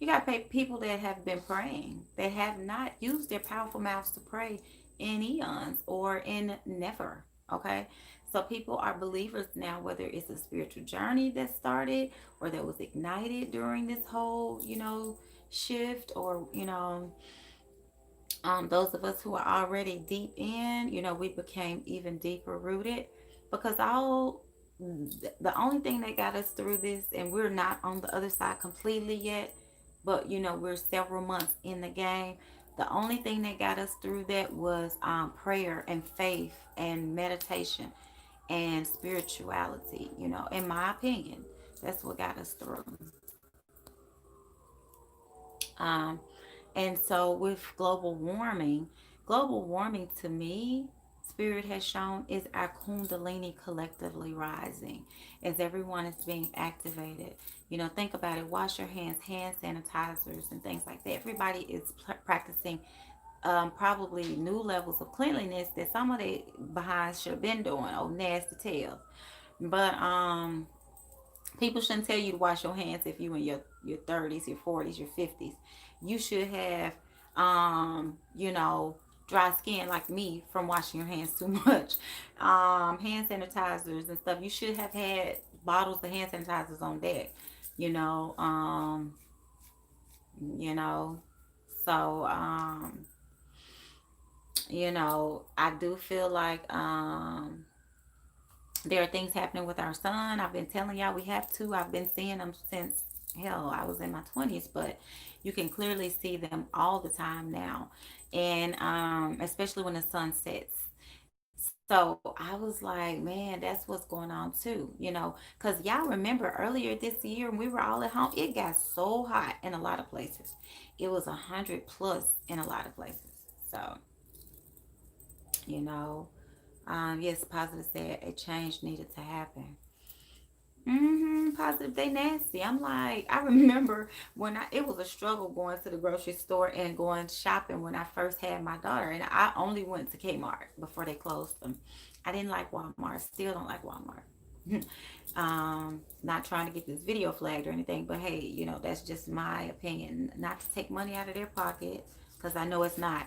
got people that have been praying, that have not used their powerful mouths to pray in eons or in never. Okay. So people are believers now, whether it's a spiritual journey that started or that was ignited during this whole, shift, or, those of us who are already deep in, we became even deeper rooted, because the only thing that got us through this, and we're not on the other side completely yet, but we're several months in the game. The only thing that got us through that was prayer and faith and meditation and spirituality. In my opinion, that's what got us through. Um, and so with global warming to me, Spirit has shown, is our Kundalini collectively rising as everyone is being activated. Think about it. Wash your hands, hand sanitizers, and things like that. Everybody is practicing probably new levels of cleanliness that some of the behinds should have been doing. Oh, nasty tails. But people shouldn't tell you to wash your hands if you in your 30s, your 40s, your 50s. You should have, dry skin like me from washing your hands too much. Hand sanitizers and stuff. You should have had bottles of hand sanitizers on deck. You know, um, you know. So, I do feel like there are things happening with our son. I've been telling y'all we have to. I've been seeing them since, hell, I was in my 20s, but you can clearly see them all the time now. And especially when the sun sets. So I was like, man, that's what's going on too, because y'all remember earlier this year when we were all at home, it got so hot in a lot of places. It was 100 plus in a lot of places. So, you know, yes, Positive said a change needed to happen. Positive, they nasty. I'm like, I remember when it was a struggle going to the grocery store and going shopping when I first had my daughter, and I only went to Kmart before they closed them. I didn't like Walmart. Still don't like Walmart. Not trying to get this video flagged or anything, but hey, that's just my opinion. Not to take money out of their pocket, because I know it's not,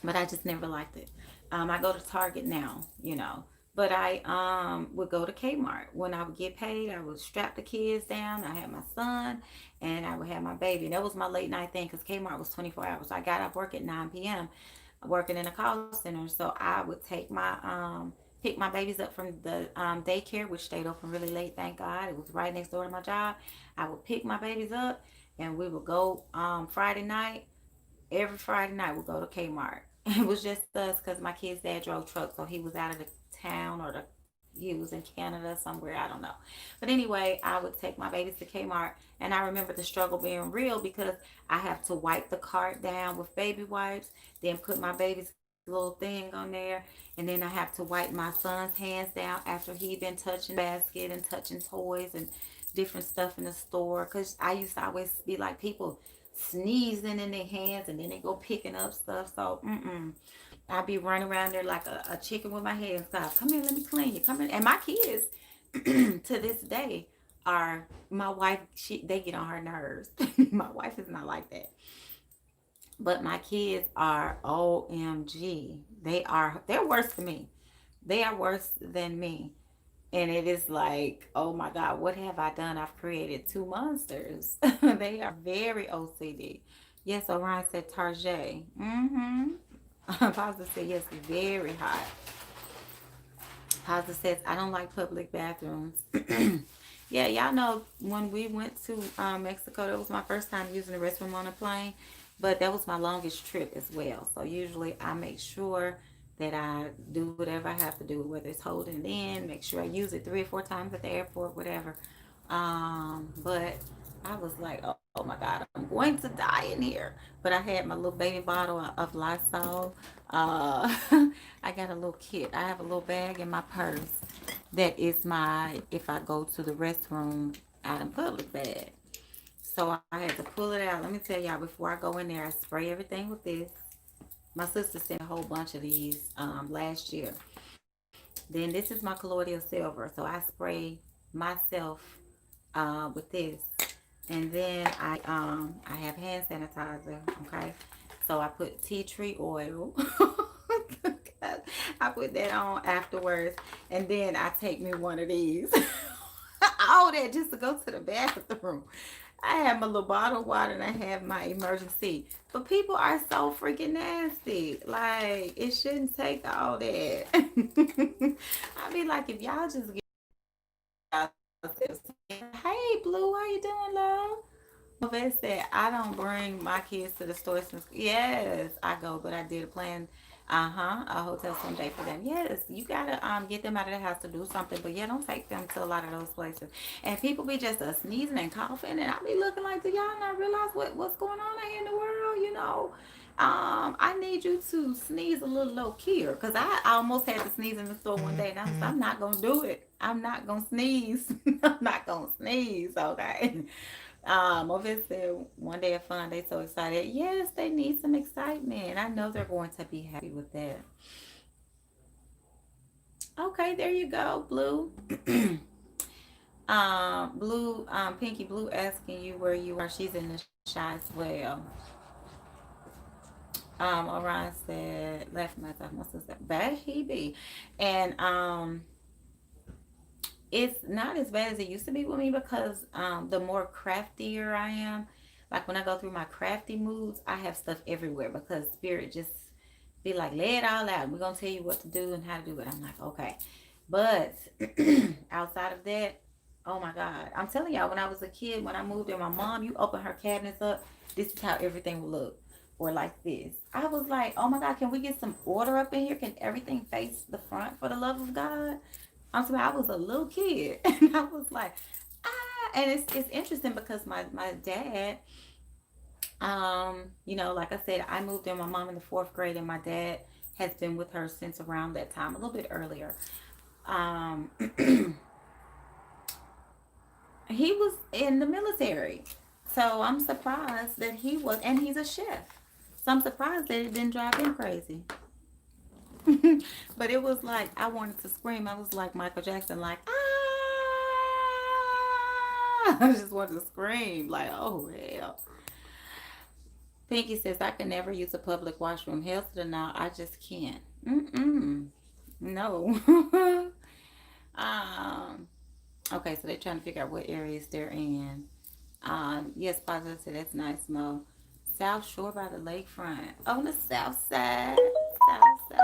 but I just never liked it. I go to Target now, but I would go to Kmart. When I would get paid, I would strap the kids down. I had my son, and I would have my baby. And that was my late night thing, because Kmart was 24 hours. So I got off work at 9 p.m. working in a call center. So I would pick my babies up from the daycare, which stayed open really late, thank God. It was right next door to my job. I would pick my babies up, and we would go Friday night. Every Friday night we'll go to Kmart. It was just us, because my kid's dad drove truck, so he was out of the town, or he was in Canada somewhere, I don't know. But anyway, I would take my babies to Kmart, and I remember the struggle being real, because I have to wipe the cart down with baby wipes, then put my baby's little thing on there, and then I have to wipe my son's hands down after he been touching the basket and touching toys and different stuff in the store. Because I used to always be like people sneezing in their hands and then they go picking up stuff. So, I'd be running around there like a chicken with my hands tied. Come here, let me clean you. Come in. And my kids, to this day, are my wife. They get on her nerves. My wife is not like that. But my kids are OMG. They're worse than me. They are worse than me. And it is like, oh my God, what have I done? I've created two monsters. They are very OCD. Yes, Orion said Tarjay. Positive said yes, very hot. Positive says, I don't like public bathrooms. Yeah, y'all know when we went to Mexico, that was my first time using the restroom on a plane, but that was my longest trip as well. So usually I make sure that I do whatever I have to do, whether it's holding it in, make sure I use it 3 or 4 times at the airport, whatever. But I was like, oh my God, I'm going to die in here. But I had my little baby bottle of Lysol. Uh, I got a little kit. I have a little bag in my purse that is my, if I go to the restroom out in public bag. So I had to pull it out. Let me tell y'all, before I go in there, I spray everything with this. My sister sent a whole bunch of these last year. Then this is my colloidal silver. So I spray myself with this. And then I have hand sanitizer, okay? So I put tea tree oil. I put that on afterwards. And then I take me one of these. All that just to go to the bathroom. I have my little bottle of water and I have my emergency. But people are so freaking nasty. Like, it shouldn't take all that. I mean, like, if y'all just get out, hey, Blue, how you doing, love? Memphis said, I don't bring my kids to the store since, yes, I go, but I did a plan, a hotel someday for them. Yes, you gotta get them out of the house to do something, but yeah, don't take them to a lot of those places. And people be just sneezing and coughing, and I be looking like, do y'all not realize what's going on out here in the world? You know, I need you to sneeze a little low key, because I almost had to sneeze in the store one day, and I was like, I'm not gonna do it. I'm not gonna sneeze. I'm not gonna sneeze. Okay. Memphis said one day of fun, they so excited. Yes, they need some excitement. I know they're going to be happy with that. Okay, there you go, Blue. Blue, Pinky Blue asking you where you are. She's in the shy as well. Orion said, laughing myself, my sister, bad he be. And it's not as bad as it used to be with me because the more craftier I am, like when I go through my crafty moods, I have stuff everywhere because spirit just be like, lay it all out. We're gonna tell you what to do and how to do it. I'm like, okay. But outside of that, oh my God. I'm telling y'all, when I was a kid, when I moved in, my mom, you open her cabinets up, this is how everything would look. Or like this. I was like, oh my God, can we get some order up in here? Can everything face the front for the love of God? I'm sorry, I was a little kid and I was like, and it's interesting because my dad, like I said, I moved in with my mom in the 4th grade and my dad has been with her since around that time, a little bit earlier. Um, he was in the military. So I'm surprised that he was, and he's a chef. So I'm surprised that it didn't drive him crazy. But it was like I wanted to scream. I was like Michael Jackson, like I just wanted to scream, like, oh hell. Pinky says I can never use a public washroom. Hell to the no, I just can't. No. um. Okay, so they're trying to figure out what areas they're in. Yes, positive. So that's nice, Mo. South Shore by the lakefront. On the south side. South side.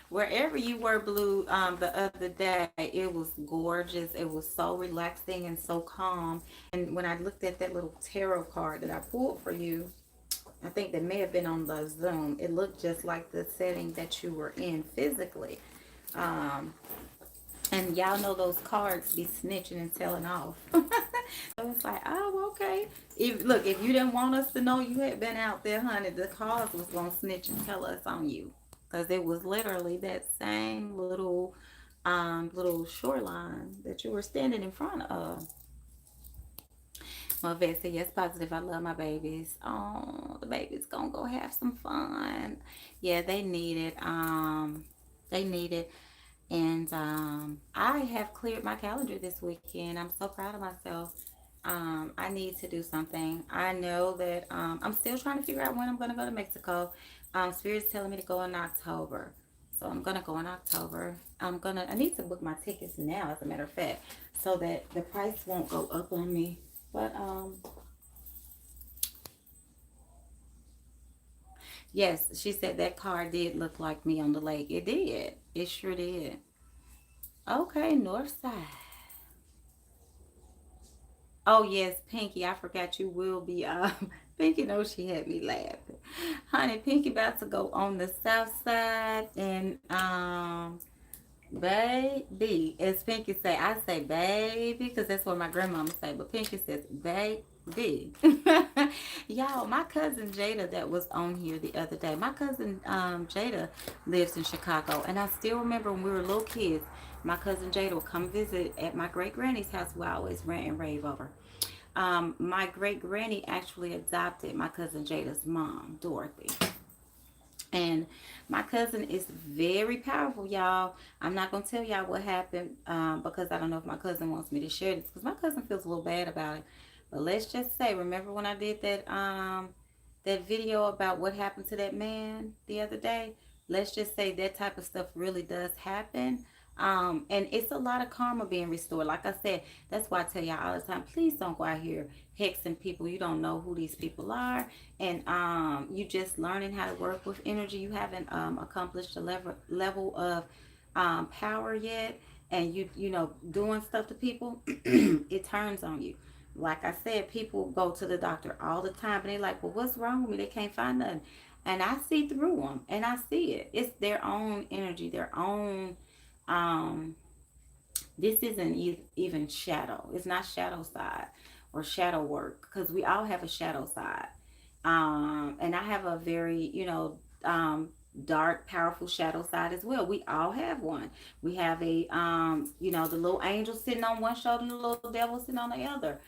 Wherever you were, Blue, the other day, it was gorgeous. It was so relaxing and so calm. And when I looked at that little tarot card that I pulled for you, I think that may have been on the Zoom. It looked just like the setting that you were in physically. Um, and y'all know those cards be snitching and telling off. So it's like, oh, okay. If you didn't want us to know you had been out there, honey, the cards was gonna snitch and tell us on you, because it was literally that same little little shoreline that you were standing in front of. My vet said, yes, positive. I love my babies. Oh, the babies gonna go have some fun. Yeah, they need it. They need it. And I have cleared my calendar this weekend. I'm so proud of myself. I need to do something. I know that I'm still trying to figure out when I'm going to go to Mexico. Spirit's telling me to go in October. So I'm going to go in October. I need to book my tickets now, as a matter of fact, so that the price won't go up on me. But yes, she said that car did look like me on the lake. It did. It sure did. Okay, north side. Oh yes, Pinky. I forgot you will be. Pinky knows she had me laughing. Honey, Pinky about to go on the south side, and baby, as Pinky say, I say baby because that's what my grandmama say. But Pinky says baby. Y'all, my cousin Jada that was on here the other day. My cousin Jada lives in Chicago, and I still remember when we were little kids. My cousin Jada would come visit at my great granny's house. We always rant and rave over. My great granny actually adopted my cousin Jada's mom, Dorothy. And my cousin is very powerful, y'all. I'm not gonna tell y'all what happened because I don't know if my cousin wants me to share this because my cousin feels a little bad about it. But let's just say, remember when I did that video about what happened to that man the other day? Let's just say that type of stuff really does happen. And it's a lot of karma being restored. Like I said, that's why I tell y'all all the time, please don't go out here hexing people. You don't know who these people are. And you just learning how to work with energy. You haven't accomplished a level of power yet. And you know, doing stuff to people, it turns on you. Like I said, people go to the doctor all the time and they're like, well, what's wrong with me? They can't find nothing. And I see through them and I see it. It's their own energy, their own um this isn't even shadow. It's not shadow side or shadow work because we all have a shadow side. And I have a very, dark, powerful shadow side as well. We all have one. We have a, the little angel sitting on one shoulder and the little devil sitting on the other.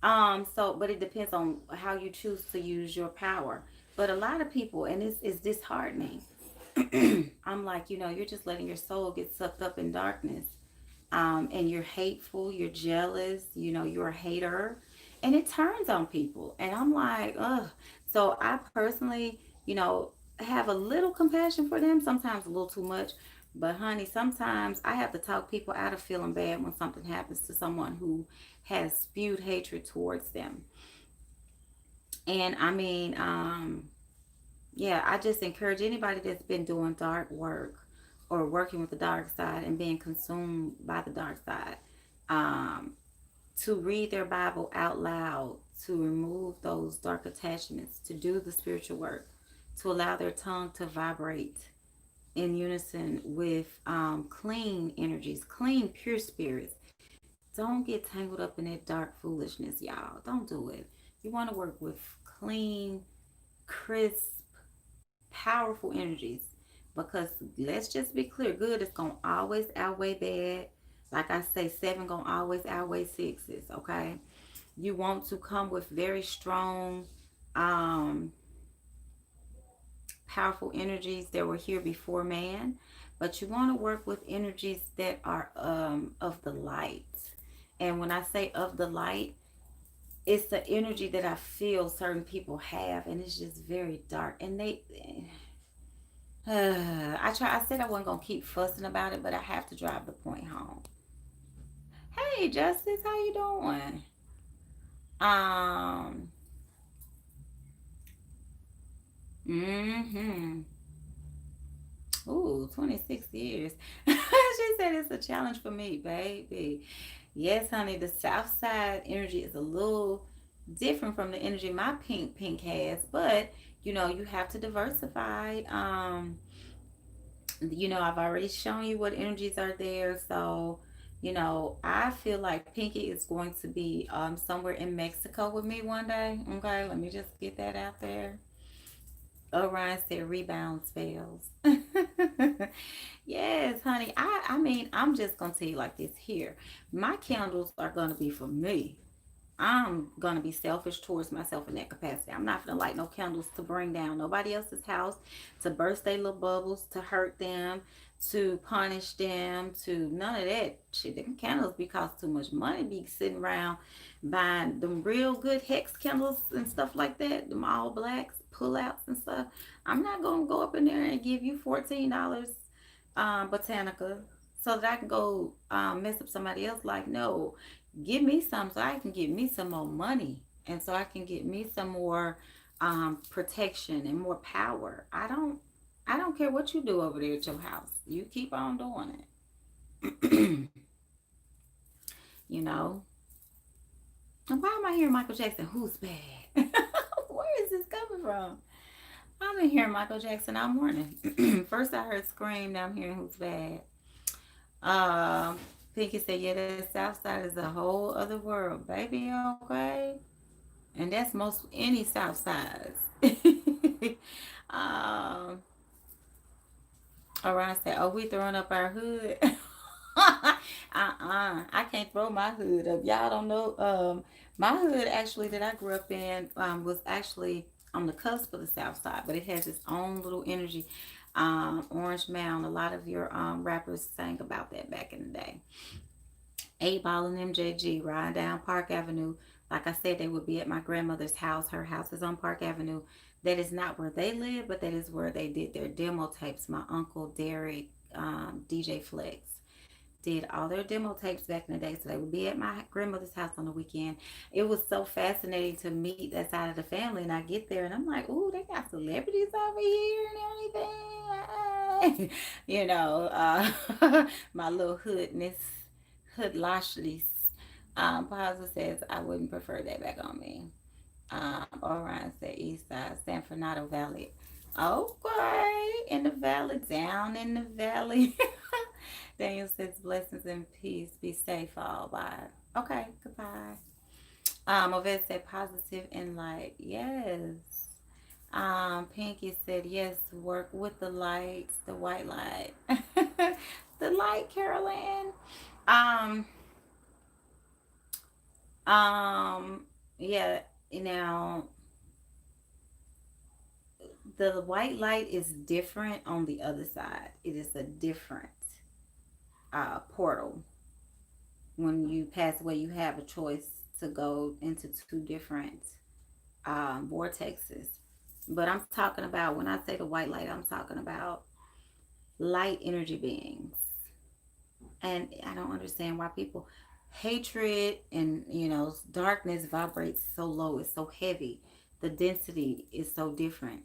But it depends on how you choose to use your power. But a lot of people, and it's disheartening. I'm like, you're just letting your soul get sucked up in darkness. And you're hateful, you're jealous, you're a hater, and it turns on people. And I'm like, ugh. So I personally, have a little compassion for them, sometimes a little too much. But honey, sometimes I have to talk people out of feeling bad when something happens to someone who has spewed hatred towards them. And I mean, yeah, I just encourage anybody that's been doing dark work or working with the dark side and being consumed by the dark side, um, to read their Bible out loud, to remove those dark attachments, to do the spiritual work, to allow their tongue to vibrate in unison with clean energies, clean, pure spirits. Don't get tangled up in that dark foolishness, y'all. Don't do it. You want to work with clean, crisp, powerful energies because let's just be clear, good is gonna always outweigh bad. Like I say, seven gonna always outweigh sixes. Okay, you want to come with very strong powerful energies that were here before man, but you want to work with energies that are of the light. And when I say of the light, it's the energy that I feel certain people have, and it's just very dark. And I said I wasn't gonna keep fussing about it, but I have to drive the point home. Hey, Justice, how you doing? Um, mm-hmm. Ooh, 26 years. She said it's a challenge for me, baby. Yes, honey, the south side energy is a little different from the energy my pink has, but you have to diversify. I've already shown you what energies are there. So, I feel like Pinky is going to be somewhere in Mexico with me one day. Okay, let me just get that out there. Orion said rebound spells. Yeah, Yes, honey. I mean, I'm just gonna tell you like this here. My candles are gonna be for me. I'm gonna be selfish towards myself in that capacity. I'm not gonna light no candles to bring down nobody else's house, to burst their little bubbles, to hurt them, to punish them, to none of that shit. Them candles be cost too much money. Be sitting around buying them real good hex candles and stuff like that. Them all blacks, pull outs and stuff. I'm not gonna go up in there and give you $14 Botanica so that I can go mess up somebody else. Like, no, give me some so I can get me some more money and so I can get me some more protection and more power. I don't care what you do over there at your house. You keep on doing it. you know. And why am I hearing Michael Jackson? Who's bad? Where is this coming from? I've been hearing Michael Jackson all morning. First I heard Scream, now I'm hearing Who's Bad. Pinky said, yeah, that South Side is a whole other world, baby, okay? And that's most any South Sides. um, Orion said, oh, we throwing up our hood. I can't throw my hood up. Y'all don't know. My hood actually that I grew up in was actually on the cusp of the South Side, but it has its own little energy. Orange Mound. A lot of your rappers sang about that back in the day. 8 Ball and MJG riding down Park Avenue. Like I said, they would be at my grandmother's house. Her house is on Park Avenue. That is not where they live, but that is where they did their demo tapes. My uncle Derek, DJ Flex, did all their demo tapes back in the day. So they would be at my grandmother's house on the weekend. It was so fascinating to meet that side of the family. And I get there and I'm like, ooh, they got celebrities over here and everything. My little hoodness, hoodlashly. Positive says, I wouldn't prefer that back on me. Orion said East Side, San Fernando Valley. Okay, in the valley, down in the valley. Daniel says blessings and peace. Be safe, all bye. Okay, goodbye. Ovette said positive and light. Yes. Pinky said yes, work with the lights, the white light. The light, Carolyn. Um, yeah, now the white light is different on the other side. It is a different portal. When you pass away, you have a choice to go into two different vortexes. But I'm talking about, when I say the white light, I'm talking about light energy beings. And I don't understand why people, hatred and, darkness vibrates so low, it's so heavy. The density is so different.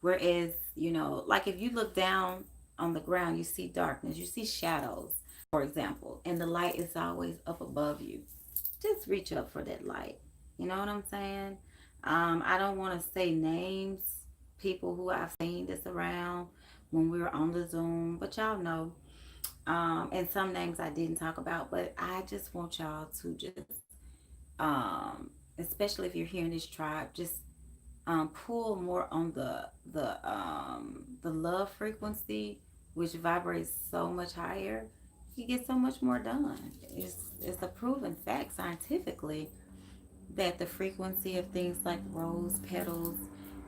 Whereas, like if you look down on the ground, you see darkness, you see shadows, for example, and the light is always up above you. Just reach up for that light. You know what I'm saying? I don't want to say names, people who I've seen this around when we were on the Zoom, but y'all know. And some names I didn't talk about, but I just want y'all to just, especially if you're here in this tribe, just pull more on the love frequency, which vibrates so much higher. You get so much more done. It's a proven fact scientifically that the frequency of things like rose petals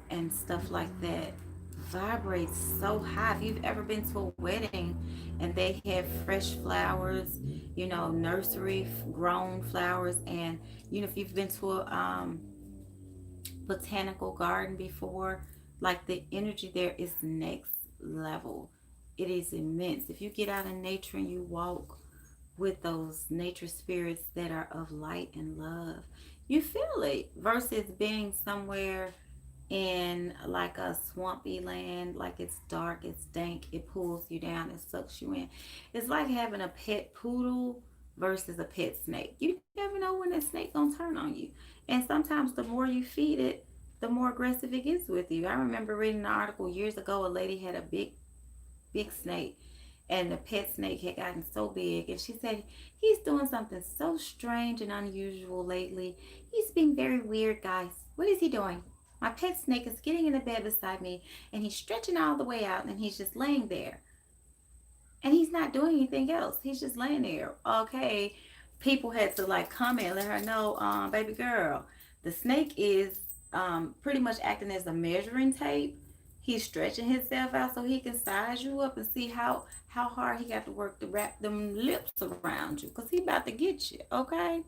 and stuff like that vibrates so high. If you've ever been to a wedding and they have fresh flowers, nursery grown flowers, and if you've been to a botanical garden before, like the energy there is next level. It is immense. If you get out in nature and you walk with those nature spirits that are of light and love, you feel it, versus being somewhere in like a swampy land, like it's dark, it's dank, it pulls you down, it sucks you in. It's like having a pet poodle versus a pet snake. You never know when that snake gonna turn on you. And sometimes the more you feed it, the more aggressive it gets with you. I remember reading an article years ago, a lady had a big snake, and the pet snake had gotten so big, and she said, he's doing something so strange and unusual lately. He's being very weird, guys. What is he doing? My pet snake is getting in the bed beside me, and he's stretching all the way out, and he's just laying there. and he's not doing anything else. He's just laying there. Okay, people had to like come and let her know, baby girl, the snake is pretty much acting as a measuring tape. He's stretching himself out so he can size you up and see how hard he got to work to wrap them lips around you, cause he about to get you. Okay,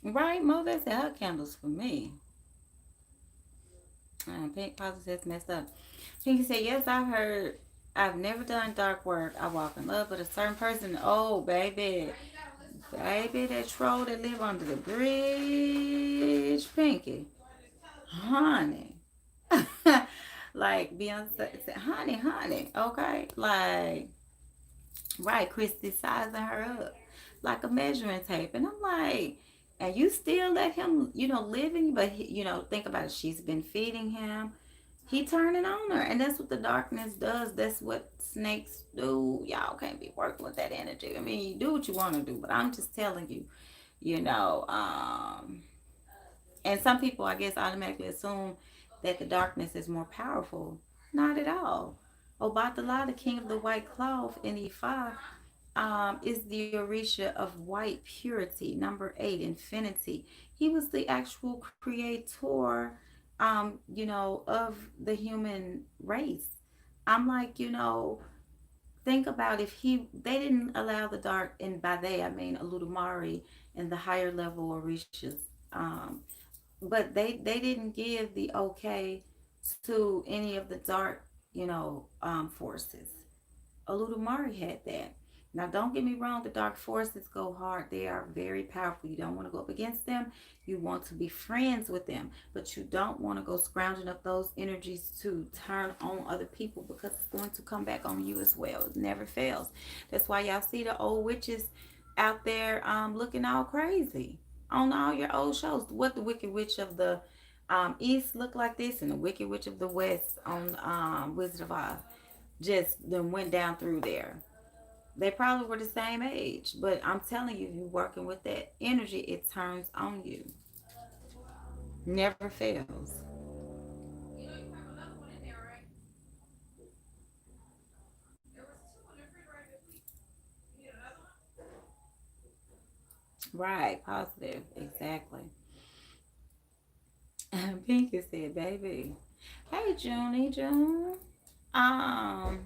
right? Mo, they said her candles for me. Pink Positive messed up. Pinky said, yes, I've heard. I've never done dark work. I walk in love with a certain person. Oh, baby. Baby, that troll that live under the bridge. Pinky. Honey. Like Beyonce said, honey, honey. Okay? Like, right, Christy sizing her up like a measuring tape. And I'm like, and you still let him, living, but, think about it. She's been feeding him. He turning on her. And that's what the darkness does. That's what snakes do. Y'all can't be working with that energy. I mean, you do what you want to do, but I'm just telling you, you know, and some people, I guess, automatically assume that the darkness is more powerful. Not at all. Obatala, the king of the white cloth in Ifa, is the Orisha of white purity. Number 8, infinity. He was the actual creator, of the human race. I'm like, think about if they didn't allow the dark, and by they I mean Aludamari and the higher level Orishas, um, but they didn't give the okay to any of the dark, forces. Oludumare had that. Now, don't get me wrong, the dark forces go hard. They are very powerful. You don't want to go up against them. You want to be friends with them, but you don't want to go scrounging up those energies to turn on other people, because it's going to come back on you as well. It never fails. That's why y'all see the old witches out there looking all crazy on all your old shows. What the Wicked Witch of the East looked like this, and the Wicked Witch of the West on Wizard of Oz just then went down through there. They probably were the same age, but I'm telling you, you working with that energy, it turns on you. Never fails. Right, positive, exactly. Pinky said, baby. Hey, Junie, June. Um,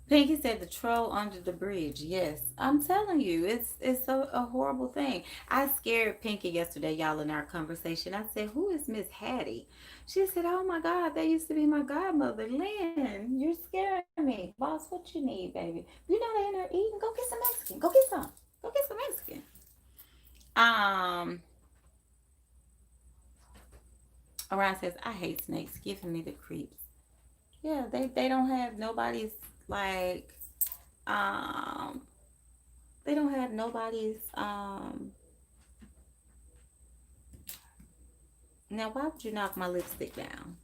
Pinky said the troll under the bridge. Yes, I'm telling you, it's a horrible thing. I scared Pinky yesterday, y'all, in our conversation. I said, "Who is Miss Hattie?" She said, "Oh my God, that used to be my godmother, Lynn. You're scaring me, boss. What you need, baby? You know they in there eating. Go get some Mexican. Go get some. Go get some Mexican." Um, Orion says, "I hate snakes, giving me the creeps." Yeah, they don't have nobody's like um they don't have nobody's now why would you knock my lipstick down?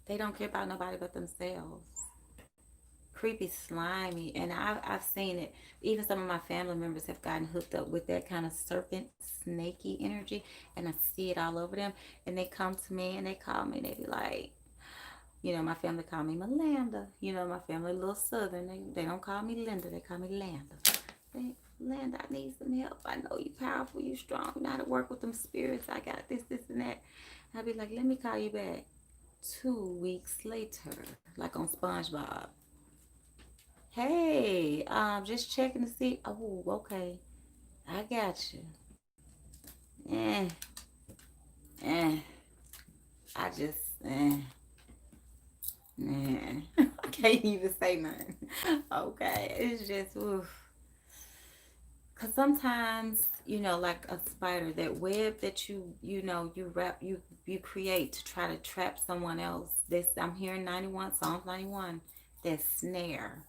They don't care about nobody but themselves. Creepy, slimy, and I've seen it. Even some of my family members have gotten hooked up with that kind of serpent snaky energy, and I see it all over them. And they come to me and they call me and they be like, my family call me Melanda. My family a little southern. They don't call me Linda, they call me Landa. Land, I need some help. I know you powerful, you strong, you know how to work with them spirits. I got this, and that. I'll be like, let me call you back 2 weeks later, like on SpongeBob. Hey, just checking to see. Oh, okay, I got you. Eh, eh. I just, I can't even say nothing. Okay, it's just, oof. Cause sometimes, like a spider, that web that you wrap, you create to try to trap someone else. This I'm hearing 91 Psalms 91. That snare.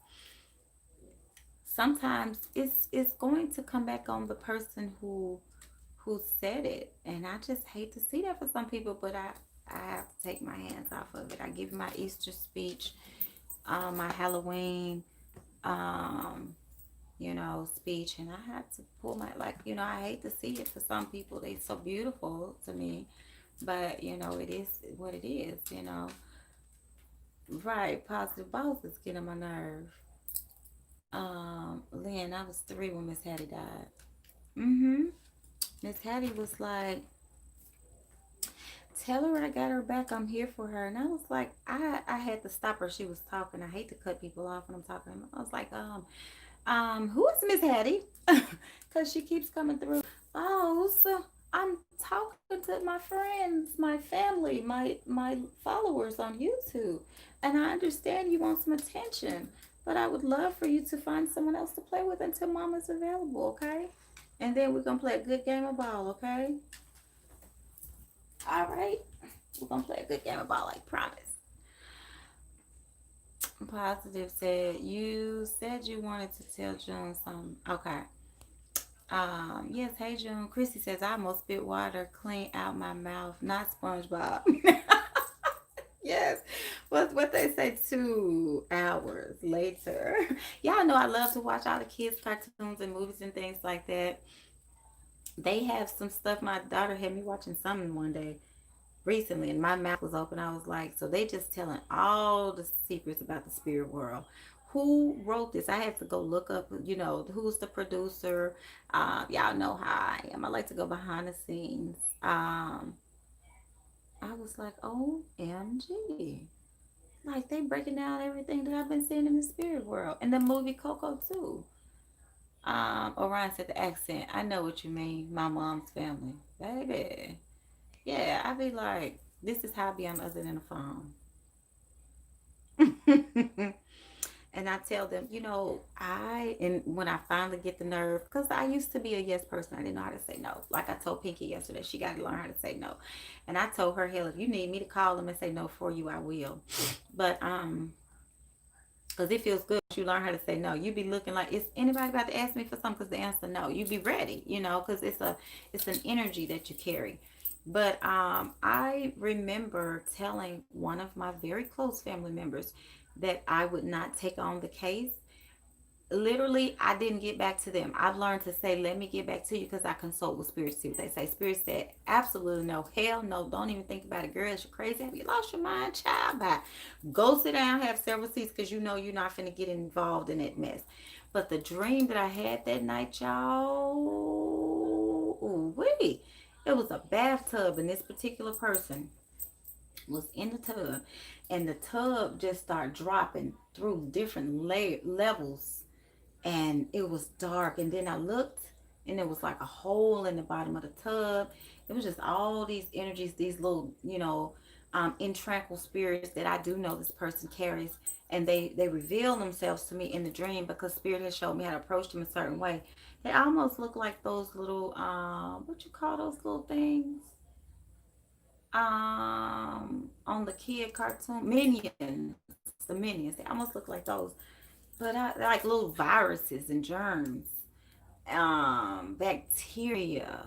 Sometimes it's going to come back on the person who said it, and I just hate to see that for some people. But I have to take my hands off of it. I give my Easter speech, my Halloween, um, speech, and I had to pull my, like, I hate to see it for some people. They so beautiful to me, But it is what it is. Right? Positive bosses get on my nerve. Lynn, I was 3 when Miss Hattie died. Mm-hmm. Miss Hattie was like, tell her I got her back. I'm here for her. And I was like, I had to stop her. She was talking. I hate to cut people off when I'm talking. I was like, who is Miss Hattie? Because she keeps coming through. Oh, so I'm talking to my friends, my family, my followers on YouTube, and I understand you want some attention, but I would love for you to find someone else to play with until Mama's available, okay? And then we're gonna play a good game of ball, okay? All right, we're gonna play a good game of ball, I promise. Positive said you said you wanted to tell June something. Okay. Yes, hey June. Chrissy says I almost spit water clean out my mouth, not SpongeBob. Yes. What they say 2 hours later. Y'all know I love to watch all the kids' cartoons and movies and things like that. They have some stuff. My daughter had me watching something one day recently and my mouth was open. I was like, so they just telling all the secrets about the spirit world. Who wrote this? I had to go look up, who's the producer. Y'all know how I am. I like to go behind the scenes. I was like, OMG. Like they breaking down everything that I've been seeing in the spirit world. And the movie Coco too. Orion said the accent. I know what you mean. My mom's family. Baby. Yeah, I be like, this is how I be on other than the phone. And I tell them, and when I finally get the nerve, because I used to be a yes person, I didn't know how to say no. Like I told Pinky yesterday, she got to learn how to say no. And I told her, hell, if you need me to call them and say no for you, I will. But because it feels good once you learn how to say no. You be looking like, is anybody about to ask me for something? Because the answer no. You be ready, because it's an energy that you carry. But I remember telling one of my very close family members that I would not take on the case. Literally, I didn't get back to them. I've learned to say, let me get back to you because I consult with spirits, see what they say. Spirit said, absolutely no, hell no, don't even think about it. Girl, you're crazy. Have you lost your mind, child? Bye. Go sit down, have several seats because you know you're not going to get involved in that mess. But the dream that I had that night, y'all, ooh, wait. It was a bathtub, and this particular person was in the tub, and the tub just started dropping through different levels, and it was dark. And then I looked, and it was like a hole in the bottom of the tub. It was just all these energies, these little, intranquil spirits that I do know this person carries, and they reveal themselves to me in the dream because spirit has showed me how to approach them a certain way. They almost look like those little, what you call those little things? On the kid cartoon Minions, the Minions. They almost look like those, but they're like little viruses and germs, bacteria,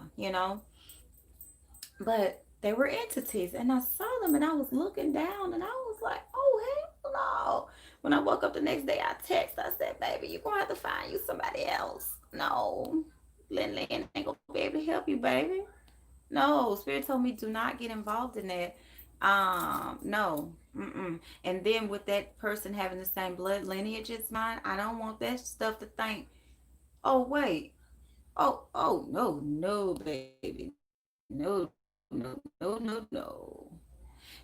But they were entities, and I saw them, and I was looking down, and I was like, "Oh hell no!" When I woke up the next day, I text. I said, "Baby, you're gonna have to find you somebody else." No, Lynn ain't gonna be able to help you, baby. No, Spirit told me do not get involved in that. No. Mm-mm. And then with that person having the same blood lineage as mine, I don't want that stuff to think, oh wait, oh no, no, baby. No.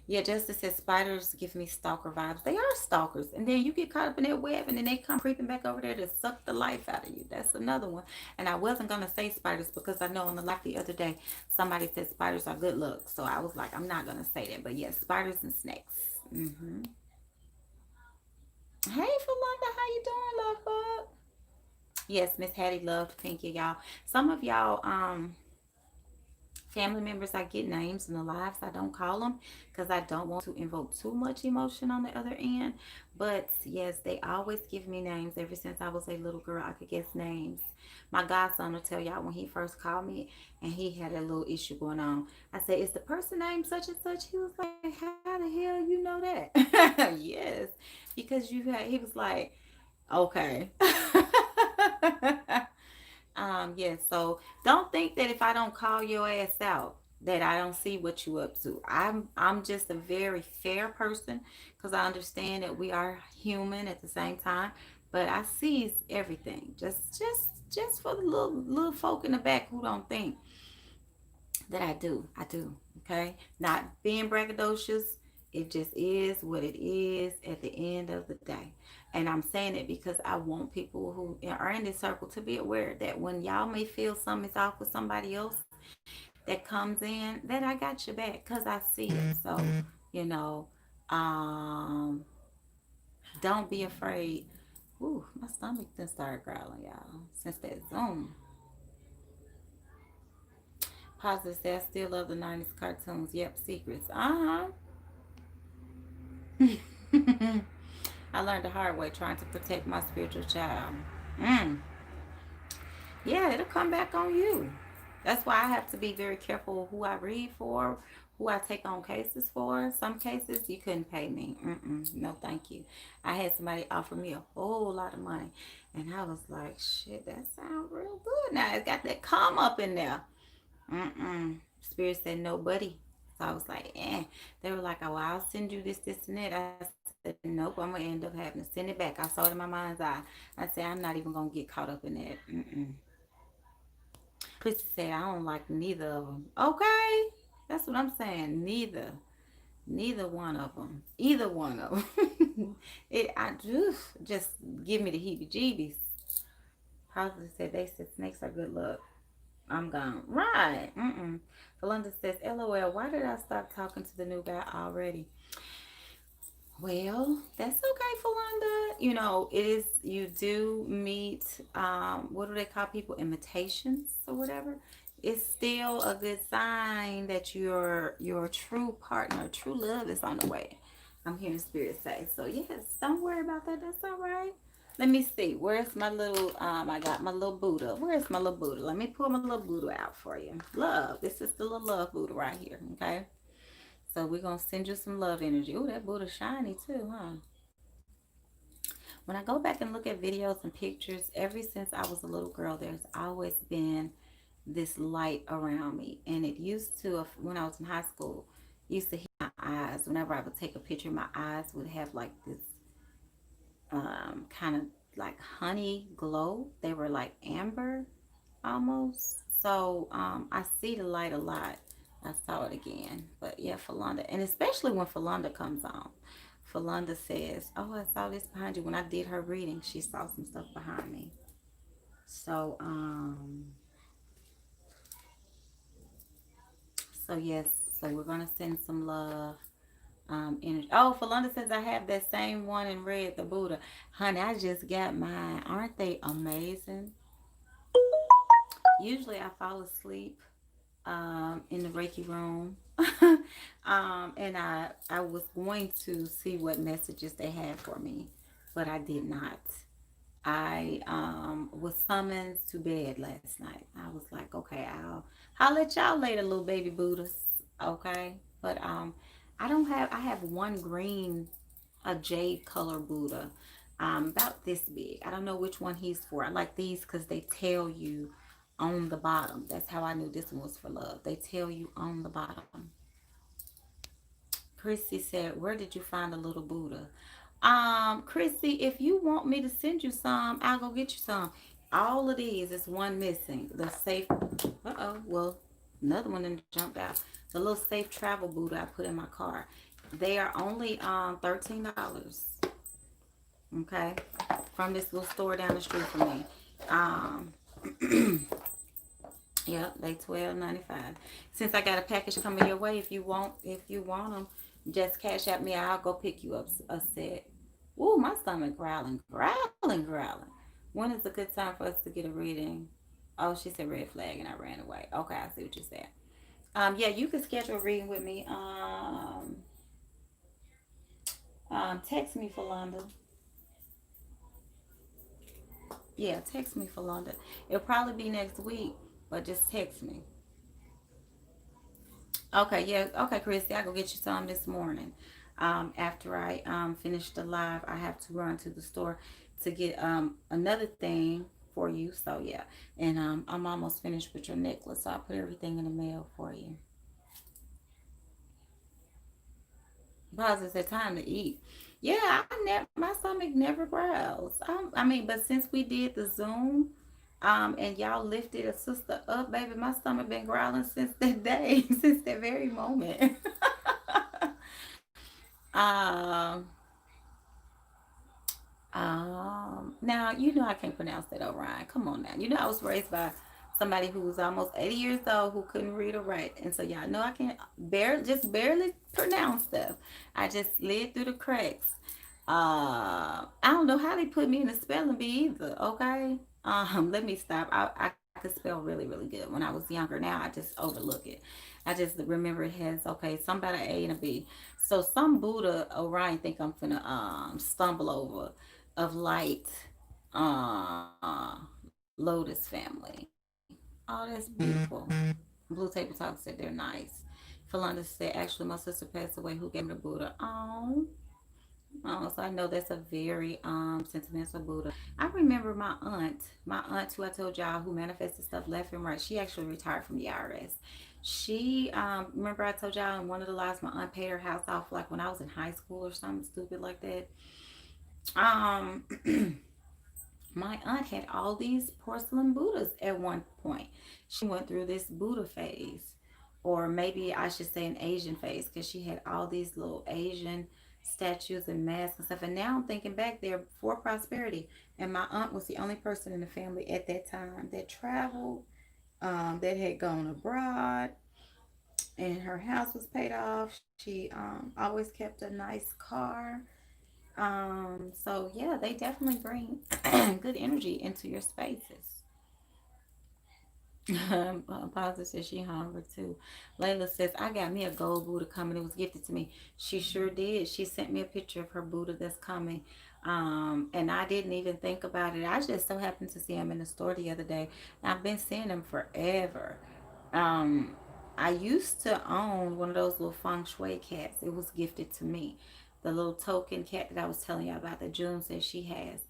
Yeah, Justice says spiders give me stalker vibes. They are stalkers. And then you get caught up in their web and then they come creeping back over there to suck the life out of you. That's another one. And I wasn't going to say spiders because I know on the live the other day somebody said spiders are good luck. So I was like, I'm not going to say that. But yes, spiders and snakes. Mm-hmm. Hey, Falonda, how you doing, love bug? Yes, Miss Hattie loved Pinky, y'all. Some of y'all, family members, I get names in the lives. I don't call them because I don't want to invoke too much emotion on the other end. But yes, they always give me names. Ever since I was a little girl, I could guess names. My godson will tell y'all when he first called me and he had a little issue going on. I said, is the person named such and such? He was like, how the hell you know that? Yes, because he was like, okay. Yes, so don't think that if I don't call your ass out that I don't see what you up to. I'm just a very fair person because I understand that we are human at the same time, but I see everything. Just for the little folk in the back who don't think that I do. I do. Okay? Not being braggadocious. It just is what it is at the end of the day. And I'm saying it because I want people who are in this circle to be aware that when y'all may feel something's off with somebody else that comes in, that I got your back because I see it. So, you know, um, don't be afraid. Ooh, my stomach done started growling, y'all, since that Zoom. Positive says, I still love the 90s cartoons. Yep, secrets. I learned the hard way trying to protect my spiritual child. Mm. Yeah, it'll come back on you. That's why I have to be very careful who I read for, who I take on cases for. Some cases you couldn't pay me. No, thank you. I had somebody offer me a whole lot of money, and I was like, shit, that sounds real good. Now it's got that calm up in there. Spirit said no, buddy. So I was like, eh. They were like, oh, well, I'll send you this, and that. I said, nope, I'm gonna end up having to send it back. I saw it in my mind's eye. I said, I'm not even gonna get caught up in that. Christy said, I don't like neither of them. Okay, that's what I'm saying. Neither one of them. Either one of them. I just give me the heebie-jeebies. Positive said they said snakes are good luck. I'm gone. Right. Belinda says, LOL, why did I stop talking to the new guy already? Well, that's okay, Falonda. You know, it is, you do meet, what do they call people? Imitations or whatever. It's still a good sign that your true partner, true love is on the way. I'm hearing spirit say. So yes, don't worry about that. That's all right. Let me see. Where's my little, I got my little Buddha. Where's my little Buddha? Let me pull my little Buddha out for you. Love. This is the little love Buddha right here. Okay. So we're going to send you some love energy. Oh, that Buddha's shiny too, huh? When I go back and look at videos and pictures, ever since I was a little girl, there's always been this light around me. And it used to, when I was in high school, used to hit my eyes. Whenever I would take a picture, my eyes would have like this kind of like honey glow. They were like amber almost. So I see the light a lot. I saw it again. But yeah, Falonda. And especially when Falonda comes on. Falonda says, oh, I saw this behind you. When I did her reading, she saw some stuff behind me. So, yes. So we're going to send some love. Energy. Oh, Falonda says I have that same one in red, the Buddha. Honey, I just got mine. Aren't they amazing? Usually I fall asleep in the Reiki room. And I was going to see what messages they had for me, but I did not. I was summoned to bed last night. I was like, okay, I'll let y'all later, little baby Buddhas. Okay. But I have one green, a jade color Buddha, about this big. I don't know which one he's for. I like these because they tell you on the bottom. That's how I knew this one was for love. They tell you on the bottom. Chrissy said, where did you find a little Buddha? Chrissy, if you want me to send you some, I'll go get you some. All of these is one missing. The safe, well, another one then jumped out. The little safe travel Buddha I put in my car. They are only $13. Okay. From this little store down the street from me. Um Yep, they $12.95. Since I got a package coming your way, if you want them, just cash at me. I'll go pick you up a set. Ooh, my stomach growling. When is a good time for us to get a reading? Oh, she said red flag and I ran away. Okay, I see what you said. Yeah, you can schedule a reading with me. Text me, Falonda. Yeah, text me, Falonda. It'll probably be next week, but just text me. Okay, yeah. Okay, Christy, I'll go get you some this morning. After I finish the live, I have to run to the store to get another thing for you. So yeah. And I'm almost finished with your necklace. So I'll put everything in the mail for you. Pause. It's time to eat. Yeah, my stomach never growls. I mean, but since we did the Zoom, and y'all lifted a sister up, baby, my stomach been growling since that day, since that very moment. um, Now you know I can't pronounce that, Orion. Come on now. You know I was raised by somebody who was almost 80 years old who couldn't read or write, and so y'all know I can't barely pronounce stuff. I just slid through the cracks. I don't know how they put me in the spelling bee either. Okay. Let me stop. I could spell really good when I was younger. Now I just overlook it. I just remember it has okay, some about an A and a B. So some Buddha Orion think I'm finna stumble over of light Lotus family. Oh, that's beautiful. Blue Table Talk said they're nice. Philanda said actually my sister passed away who gave me the Buddha. Oh. Oh, so I know that's a very sentimental Buddha. I remember my aunt who I told y'all who manifested stuff left and right. She actually retired from the IRS. She remember I told y'all in one of the lives my aunt paid her house off like when I was in high school or something stupid like that. Um My aunt had all these porcelain Buddhas at one point. She went through this Buddha phase, or maybe I should say an Asian phase, because she had all these little Asian statues and masks and stuff. And now I'm thinking back there for prosperity. And my aunt was the only person in the family at that time that traveled, that had gone abroad, and her house was paid off. She always kept a nice car. So yeah, they definitely bring good energy into your spaces. Positive says she hungry too. Layla says, I got me a gold Buddha coming. It was gifted to me. She sure did. She sent me a picture of her Buddha that's coming. And I didn't even think about it. I just so happened to see him in the store the other day. I've been seeing him forever. Um, I used to own one of those little feng shui cats. It was gifted to me. The little token cat that I was telling you about that June says she has.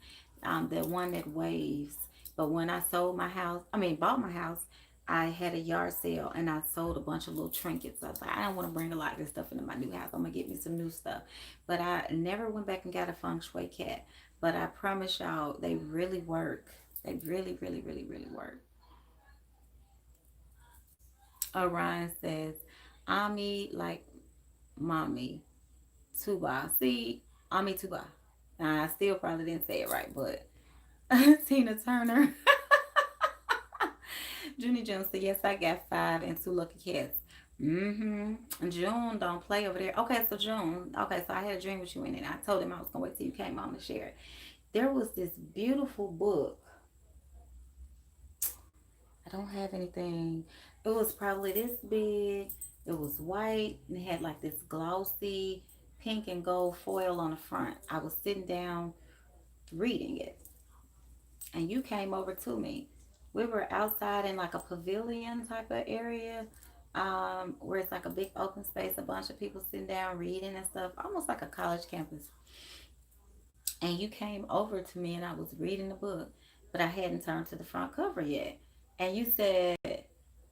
The one that waves. But when I sold my house, I mean, bought my house, I had a yard sale and I sold a bunch of little trinkets. I was like, I don't want to bring a lot of this stuff into my new house. I'm going to get me some new stuff. But I never went back and got a feng shui cat. But I promise y'all, they really work. They really work. Orion says, Ami like mommy, Tuba. See, Ami Tuba. Now, I still probably didn't say it right, but Tina Turner. Junie Jones said, yes, I got five and two lucky cats. Mm-hmm. June don't play over there. Okay, so June. Okay, so I had a dream with you in it. I told him I was gonna wait till you came on to share it. There was this beautiful book. I don't have anything. It was probably this big. It was white and it had like this glossy pink and gold foil on the front. I was sitting down reading it and you came over to me. We were outside in like a pavilion type of area, where it's like a big open space, a bunch of people sitting down reading and stuff, almost like a college campus. And you came over to me and I was reading the book, but I hadn't turned to the front cover yet. And you said,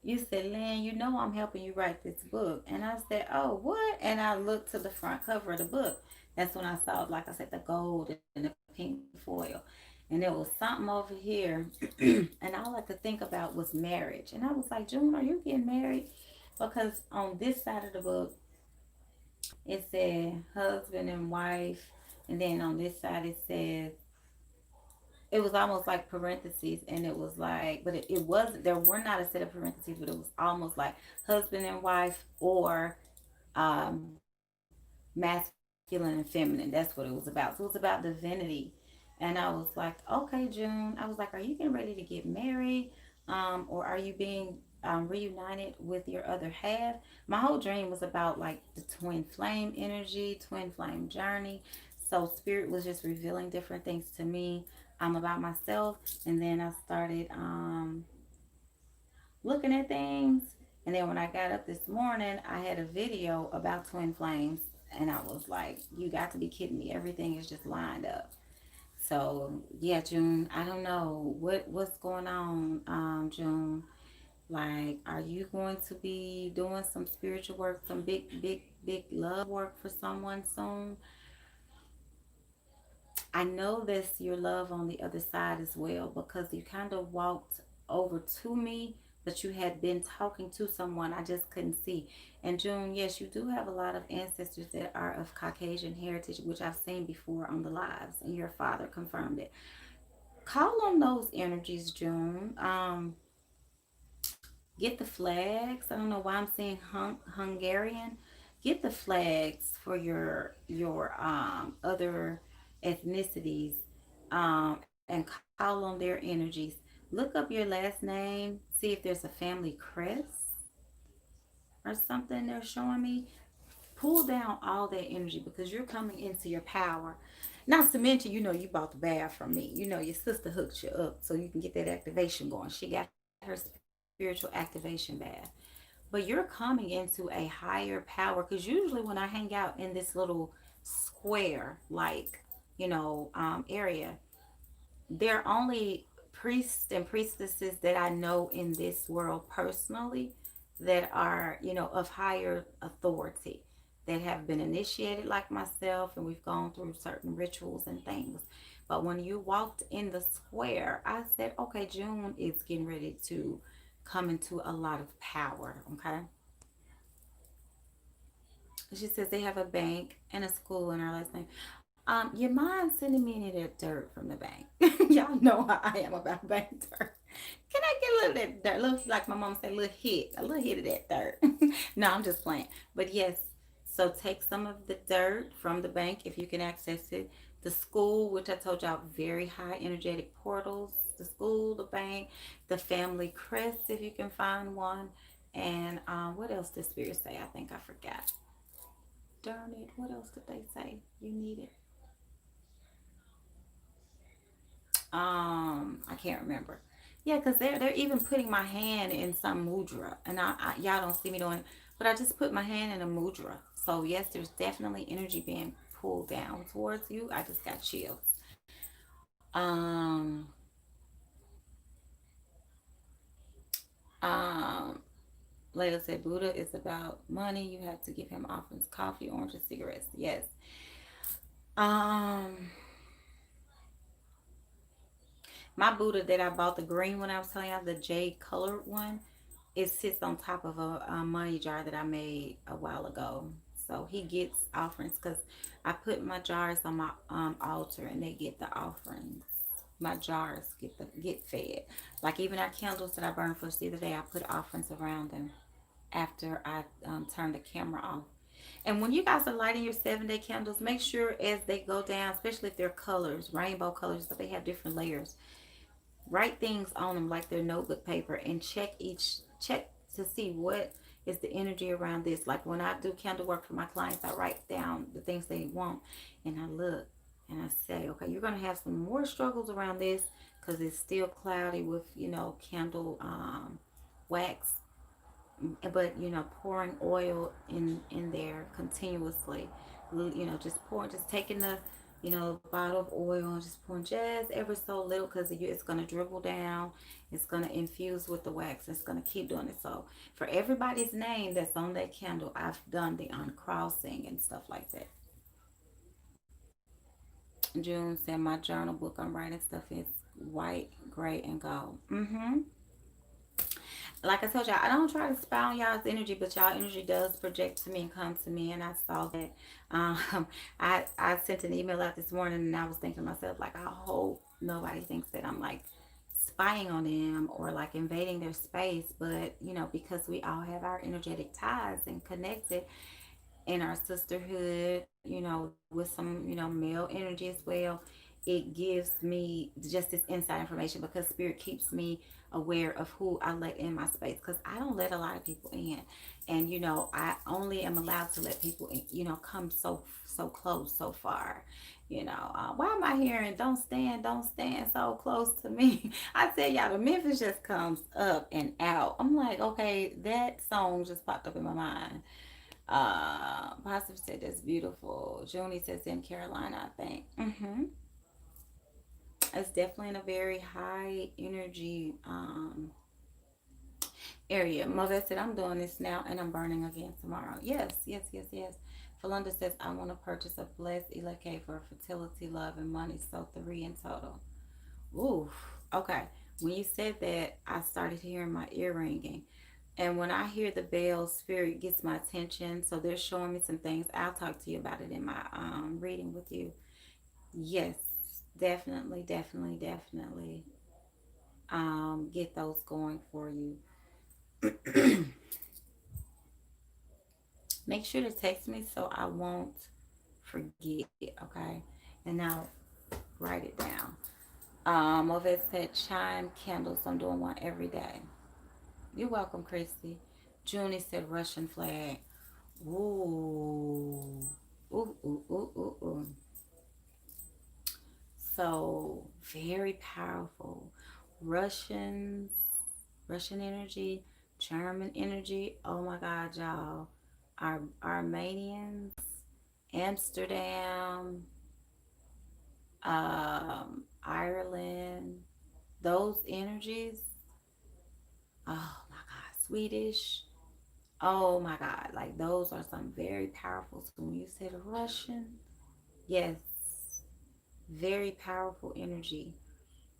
Lynn, you know I'm helping you write this book. And I said, oh, what? And I looked to the front cover of the book. That's when I saw, like I said, the gold and the pink foil. And there was something over here. And all I could think about was marriage. And I was like, June, are you getting married? Because on this side of the book, it said husband and wife. And then on this side, it says, it was almost like parentheses, and it was like, but it wasn't, there were not a set of parentheses, but it was almost like husband and wife, or masculine and feminine. That's what it was about. So it was about divinity. And I was like, okay, June. I was like, are you getting ready to get married? Or are you being reunited with your other half? My whole dream was about like the twin flame energy, twin flame journey. So spirit was just revealing different things to me about myself. And then I started looking at things. And then when I got up this morning, I had a video about twin flames. And I was like, you got to be kidding me. Everything is just lined up. So yeah, June, I don't know what's going on, June. Like, are you going to be doing some spiritual work, some big love work for someone soon? I know that's your love on the other side as well, because you kind of walked over to me, but you had been talking to someone I just couldn't see. And June, yes, you do have a lot of ancestors that are of Caucasian heritage, which I've seen before on the lives, and your father confirmed it. Call on those energies, June. Get the flags. I don't know why I'm saying Hungarian. Get the flags for your other ethnicities, and call on their energies. Look up your last name. See if there's a family crest or something they're showing me. Pull down all that energy, because you're coming into your power. Not to mention, you bought the bath from me. Your sister hooked you up so you can get that activation going. She got her spiritual activation bath. But you're coming into a higher power, because usually when I hang out in this little square, like, area, they're only priests and priestesses that I know in this world personally, that are, of higher authority, that have been initiated like myself, and we've gone through certain rituals and things. But when you walked in the square, I said, okay, June is getting ready to come into a lot of power. Okay. She says they have a bank and a school in her last name. You mind sending me any of that dirt from the bank? Y'all know how I am about bank dirt. Can I get a little of that dirt? Little, like my mom said, a little hit of that dirt. No, I'm just playing. But yes, so take some of the dirt from the bank if you can access it. The school, which I told y'all, very high energetic portals. The school, the bank, the family crest, if you can find one. And what else did Spirit say? I think I forgot. Darn it. What else did they say? You need it. I can't remember. Yeah, because they're even putting my hand in some mudra, and y'all don't see me doing it, but I just put my hand in a mudra. So yes, there's definitely energy being pulled down towards you. I just got chills. Um, um, Layla said Buddha is about money. You have to give him offerings, coffee, oranges, cigarettes. Yes. Um, my Buddha that I bought, the green one I was telling you, the jade colored one, it sits on top of a money jar that I made a while ago. So he gets offerings, because I put my jars on my altar, and they get the offerings. My jars get fed. Like even our candles that I burned for the other day, I put offerings around them after I turned the camera off. And when you guys are lighting your 7-day candles, make sure as they go down, especially if they're colors, rainbow colors, but they have different layers, write things on them like they're notebook paper, and check to see what is the energy around this. Like when I do candle work for my clients, I write down the things they want, and I look and I say, okay, you're going to have some more struggles around this, because it's still cloudy with candle wax, but pouring oil in there continuously, just pouring, just taking the bottle of oil and just pouring just ever so little, because it's going to dribble down, it's going to infuse with the wax, it's going to keep doing it. So for everybody's name that's on that candle, I've done the uncrossing and stuff like that. June said my journal book I'm writing stuff is white, gray, and gold. Like I told y'all, I don't try to spy on y'all's energy, but y'all energy does project to me and come to me, and I saw that. I sent an email out this morning, and I was thinking to myself, like, I hope nobody thinks that I'm like spying on them or like invading their space, but because we all have our energetic ties and connected in our sisterhood, with some, male energy as well, it gives me just this inside information, because spirit keeps me aware of who I let in my space, because I don't let a lot of people in, and I only am allowed to let people in, come so close, so far. Why am I hearing don't stand so close to me? I tell y'all, the Memphis just comes up and out. I'm like, okay, that song just popped up in my mind. Positive said that's beautiful. Junie says in Carolina, I think. It's definitely in a very high energy area. Mother said, I'm doing this now and I'm burning again tomorrow. Yes, yes, yes, yes. Falunda says, I want to purchase a blessed Elake for fertility, love, and money. So three in total. Ooh, okay. When you said that, I started hearing my ear ringing. And when I hear the bell, spirit gets my attention. So they're showing me some things. I'll talk to you about it in my reading with you. Yes, definitely, definitely, definitely. Get those going for you. Make sure to text me so I won't forget, okay? And now write it down. Over said chime candles. I'm doing one every day. You're welcome, Christy. Junie said Russian flag. Ooh. Ooh, ooh, ooh, ooh, ooh. So very powerful. Russians, Russian energy, German energy. Oh my God, y'all. Armenians, Amsterdam, Ireland, those energies. Oh my God, Swedish. Oh my God, like those are some very powerful. So when you said Russian, yes, very powerful energy.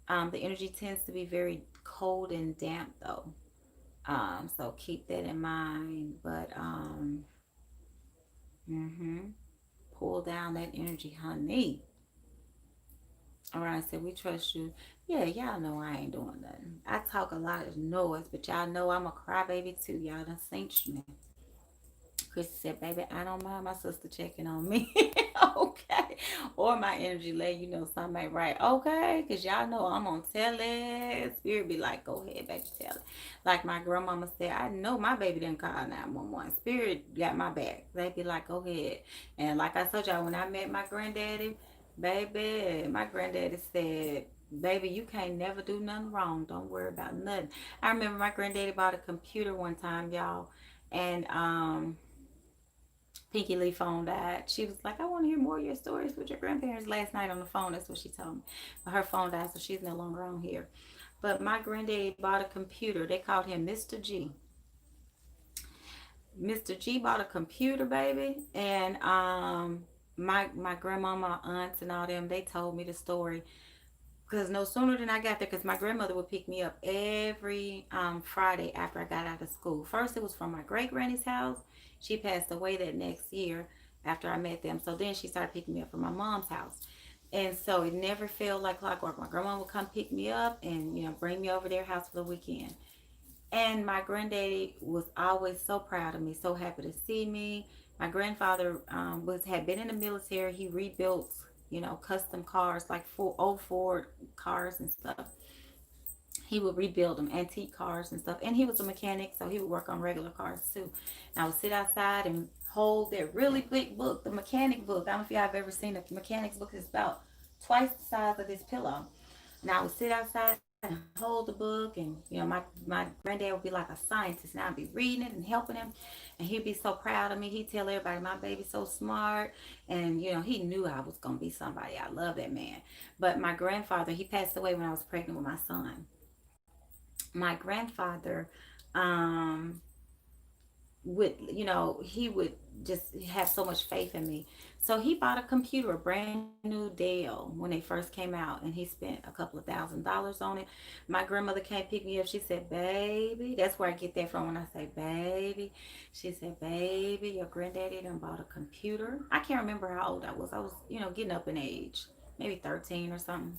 The energy tends to be very cold and damp though. So keep that in mind. But mm-hmm, pull down that energy, honey. All right, so we trust you. Yeah, y'all know I ain't doing nothing. I talk a lot of noise, but y'all know I'm a crybaby too. Y'all done seen me. Chris said, baby, I don't mind my sister checking on me. Okay. Or my energy let you know something ain't right. Okay. Because y'all know I'm going to tell it. Spirit be like, go ahead, baby, tell it. Like my grandmama said, I know my baby didn't call 911. Spirit got my back. They be like, go ahead. And like I told y'all, when I met my granddaddy, baby, my granddaddy said, baby, you can't never do nothing wrong. Don't worry about nothing. I remember my granddaddy bought a computer one time, y'all. And Pinky Lee phone died. She was like, I want to hear more of your stories with your grandparents last night on the phone. That's what she told me. But her phone died, so she's no longer on here. But my granddaddy bought a computer. They called him Mr. G. Mr. G bought a computer, baby. And my grandmama, aunts, and all them, they told me the story. Because no sooner than I got there, because my grandmother would pick me up every Friday after I got out of school. First, it was from my great granny's house. She passed away that next year after I met them. So then she started picking me up from my mom's house. And so it never felt like clockwork. My grandma would come pick me up and, bring me over their house for the weekend. And my granddaddy was always so proud of me, so happy to see me. My grandfather had been in the military. He rebuilt, custom cars like old Ford cars and stuff. He would rebuild them, antique cars and stuff. And he was a mechanic, so he would work on regular cars too. And I would sit outside and hold that really big book, the mechanic book. I don't know if y'all have ever seen a mechanic's book. It's about twice the size of this pillow. And I would sit outside and hold the book, and my granddad would be like a scientist, and I'd be reading it and helping him, and he'd be so proud of me. He'd tell everybody my baby's so smart, and he knew I was gonna be somebody. I love that man. But my grandfather, he passed away when I was pregnant with my son. My grandfather, um, he would just have so much faith in me. So he bought a computer, a brand new Dell, when they first came out, and he spent a couple of $1,000s on it. My grandmother came pick me up. She said, baby, that's where I get that from when I say baby. She said, baby, your granddaddy done bought a computer. I can't remember how old I was. I was, getting up in age, maybe 13 or something.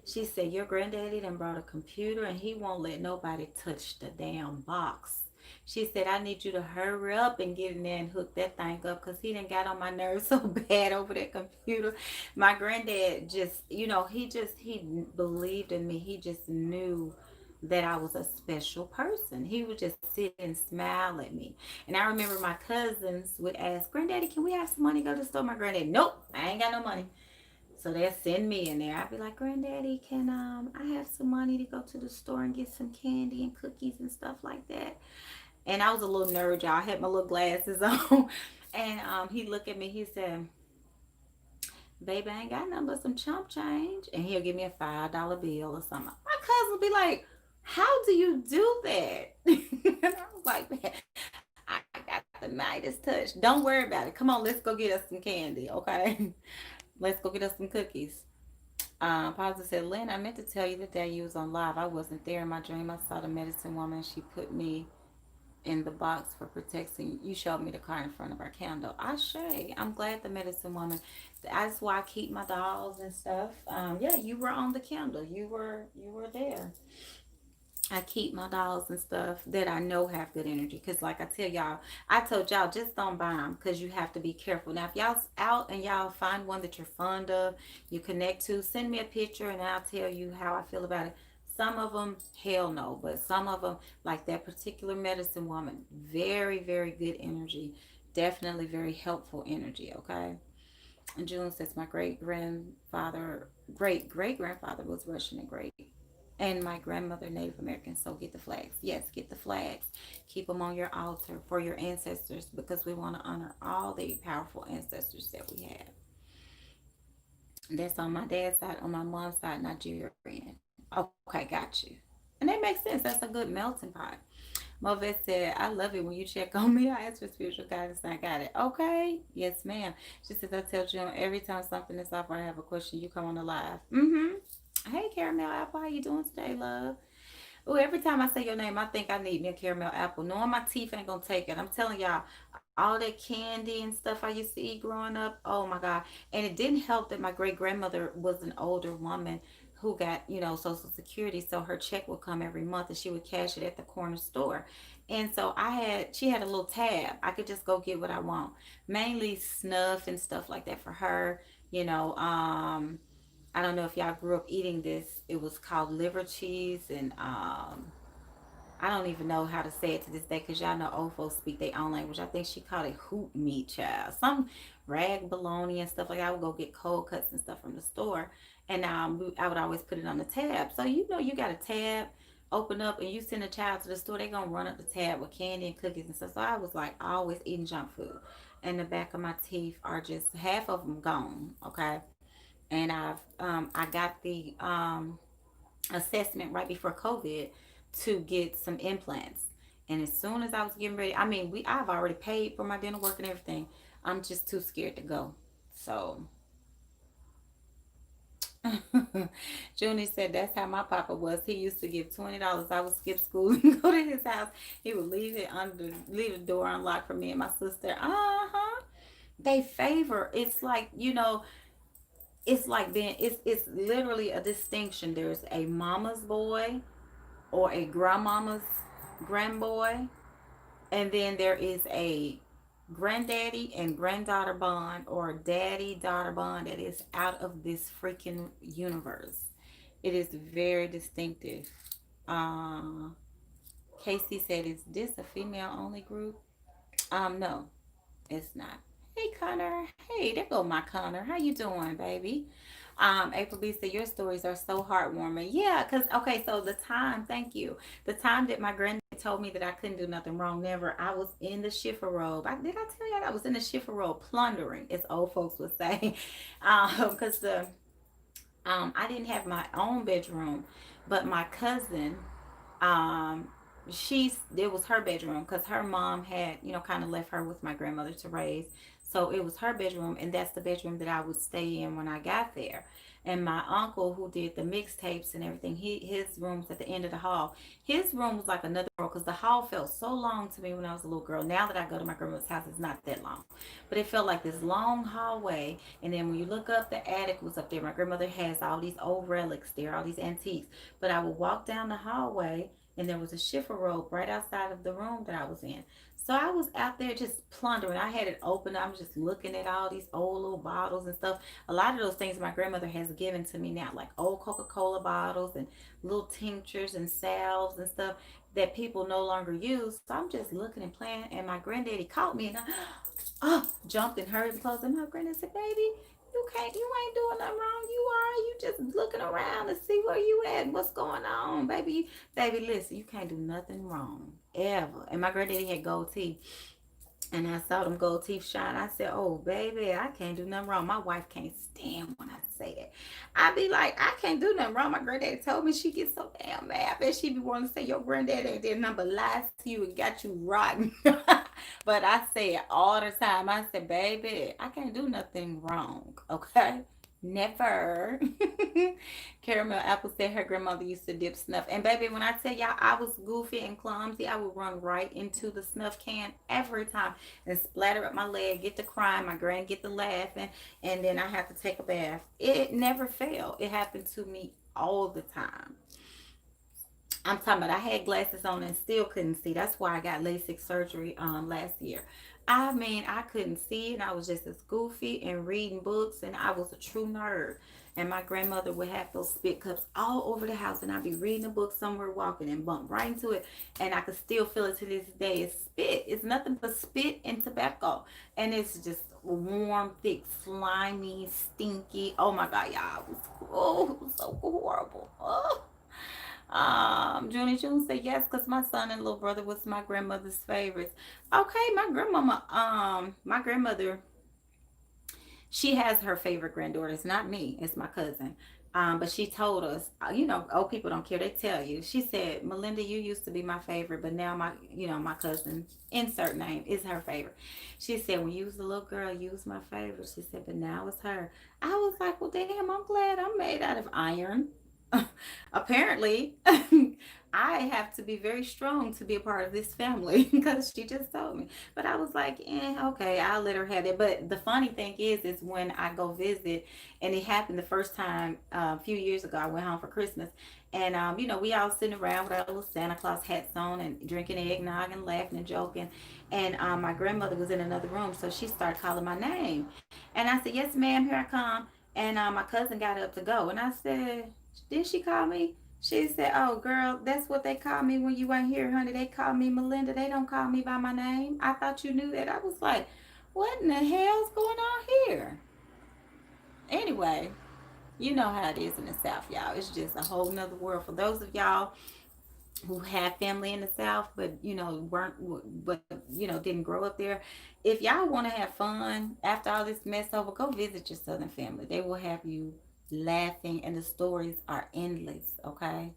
She said, your granddaddy done brought a computer and he won't let nobody touch the damn box. She said, I need you to hurry up and get in there and hook that thing up because he done got on my nerves so bad over that computer. My granddad just, he believed in me. He just knew that I was a special person. He would just sit and smile at me. And I remember my cousins would ask, Granddaddy, can we have some money to go to the store? My granddad, nope, I ain't got no money. So they'll send me in there. I'd be like, Granddaddy, can I have some money to go to the store and get some candy and cookies and stuff like that? And I was a little nerd, y'all. I had my little glasses on. And he looked at me. He said, baby, I ain't got nothing but some chump change. And he'll give me a $5 bill or something. My cousin would be like, How do you do that? And I was like, man, I got the Midas touch. Don't worry about it. Come on, let's go get us some candy, okay? Let's go get us some cookies. Positive said, Lynn, I meant to tell you the day you was on live. I wasn't there in my dream. I saw the medicine woman. She put me in the box for protection. You showed me the card in front of our candle. Ashe. I'm glad the medicine woman. That's why I keep my dolls and stuff. Yeah, you were on the candle. You were there. I keep my dolls and stuff that I know have good energy. Cause like I tell y'all, I told y'all just don't buy them. Cause you have to be careful. Now if y'all out and y'all find one that you're fond of, you connect to, send me a picture and I'll tell you how I feel about it. Some of them, hell no. But some of them, like that particular medicine woman, very, very good energy. Definitely very helpful energy. Okay. And June says my great grandfather was Russian and great. And my grandmother Native American. So get the flags. Yes, get the flags. Keep them on your altar for your ancestors because we want to honor all the powerful ancestors that we have. That's on my dad's side. On my mom's side, Nigerian. Okay, got you. And that makes sense. That's a good melting pot. Movet said, I love it when you check on me. I ask for spiritual guidance. I got it. Okay. Yes, ma'am. She says, I tell Jim every time something is off or I have a question, you come on the live. Mm-hmm. Hey, Caramel Apple. How you doing today, love? Oh, every time I say your name, I think I need me a caramel apple. Knowing my teeth ain't gonna take it. I'm telling y'all, all that candy and stuff I used to eat growing up. Oh my God. And it didn't help that my great grandmother was an older woman who got, Social Security. So her check would come every month and she would cash it at the corner store. And so she had a little tab. I could just go get what I want. Mainly snuff and stuff like that for her. You know, I don't know if y'all grew up eating this. It was called liver cheese, and I don't even know how to say it to this day because y'all know old folks speak their own language. I think she called it hoot meat, child. Some rag bologna and stuff like that. I would go get cold cuts and stuff from the store, and I would always put it on the tab. So you got a tab, open up, and you send a child to the store. They gonna run up the tab with candy and cookies and stuff. So I was like always eating junk food, and the back of my teeth are just half of them gone. Okay, and I got the assessment right before COVID to get some implants. And as soon as I was getting ready, I mean, I've already paid for my dental work and everything. I'm just too scared to go. So Junie said that's how my papa was. He used to give $20. I would skip school and go to his house. He would leave the door unlocked for me and my sister. Uh-huh. They favor. It's like, it's like being it's literally a distinction. There's a mama's boy or a grandmama's grandboy, and then there is a granddaddy and granddaughter bond or daddy daughter bond that is out of this freaking universe. It is very distinctive. uh Casey said, is this a female only group? No, it's not. Hey Connor. Hey, there go my Connor. How you doing, baby? April B said, your stories are so heartwarming. Yeah, because okay, so the time, thank you. The time that my granddad told me that I couldn't do nothing wrong, never. I was in the shiffer robe. Did I tell you I was in the shiffer robe plundering, as old folks would say. Because the I didn't have my own bedroom, but my cousin, um it was her bedroom because her mom had kind of left her with my grandmother to raise. So it was her bedroom, and that's the bedroom that I would stay in when I got there. And my uncle, who did the mixtapes and everything, his room was at the end of the hall. His room was like another world because the hall felt so long to me when I was a little girl. Now that I go to my grandmother's house, it's not that long, but it felt like this long hallway. And then when you look up, the attic was up there. My grandmother has all these old relics there, all these antiques. But I would walk down the hallway, and there was a shiffer robe right outside of the room that I was in. So I was out there just plundering. I had it open. I was just looking at all these old little bottles and stuff. A lot of those things my grandmother has given to me now, like old Coca-Cola bottles and little tinctures and salves and stuff that people no longer use. So I'm just looking and playing. And my granddaddy caught me, and I jumped and hurried and closed. And my granddad said, baby, you ain't doing nothing wrong. You just looking around to see where you at and what's going on, baby, listen, you can't do nothing wrong ever. And my granddaddy had gold teeth. And I saw them gold teeth shine. I said, "Oh, baby, I can't do nothing wrong." My wife can't stand when I say that. I be like, "I can't do nothing wrong." My granddaddy told me. She gets so damn mad. I bet she be wanting to say, "Your granddaddy ain't did nothing but lies to you and got you rotten." But I say it all the time. I said, "Baby, I can't do nothing wrong. Okay." Never. Caramel Apple said her grandmother used to dip snuff. And baby, when I tell y'all I was goofy and clumsy, I would run right into the snuff can every time and splatter up my leg, get to crying, my grand get to laughing, and then I have to take a bath. It never failed. It happened to me all the time. I'm talking about I had glasses on and still couldn't see. That's why I got LASIK surgery last year. I mean, I couldn't see and I was just as goofy and reading books and I was a true nerd. And my grandmother would have those spit cups all over the house and I'd be reading a book somewhere walking and bump right into it and I could still feel it to this day. It's spit. It's nothing but spit and tobacco. And it's just warm, thick, slimy, stinky. Oh my god, y'all. It was so horrible. Oh. Junie June said yes, because my son and little brother was my grandmother's favorites. Okay, my grandmother, she has her favorite granddaughter. It's not me, it's my cousin. But she told us, old people don't care. They tell you. She said, Melinda, you used to be my favorite, but now my cousin, insert name, is her favorite. She said, when you was a little girl, you was my favorite. She said, but now it's her. I was like, well, damn, I'm glad I'm made out of iron. Apparently, I have to be very strong to be a part of this family because she just told me. But I was like, okay, I'll let her have it. But the funny thing is when I go visit, and it happened the first time a few years ago. I went home for Christmas, and we all sitting around with our little Santa Claus hats on and drinking eggnog and laughing and joking. And my grandmother was in another room, so she started calling my name, and I said, "Yes, ma'am, here I come." And my cousin got up to go, and I said, "Did she call me?" She said, "Oh, girl, that's what they call me when you ain't here, honey. They call me Melinda. They don't call me by my name. I thought you knew that." I was like, "What in the hell's going on here?" Anyway, you know how it is in the South, y'all. It's just a whole nother world. For those of y'all who have family in the South, but weren't, but didn't grow up there. If y'all want to have fun after all this mess over, go visit your Southern family. They will have you laughing, and the stories are endless. Okay.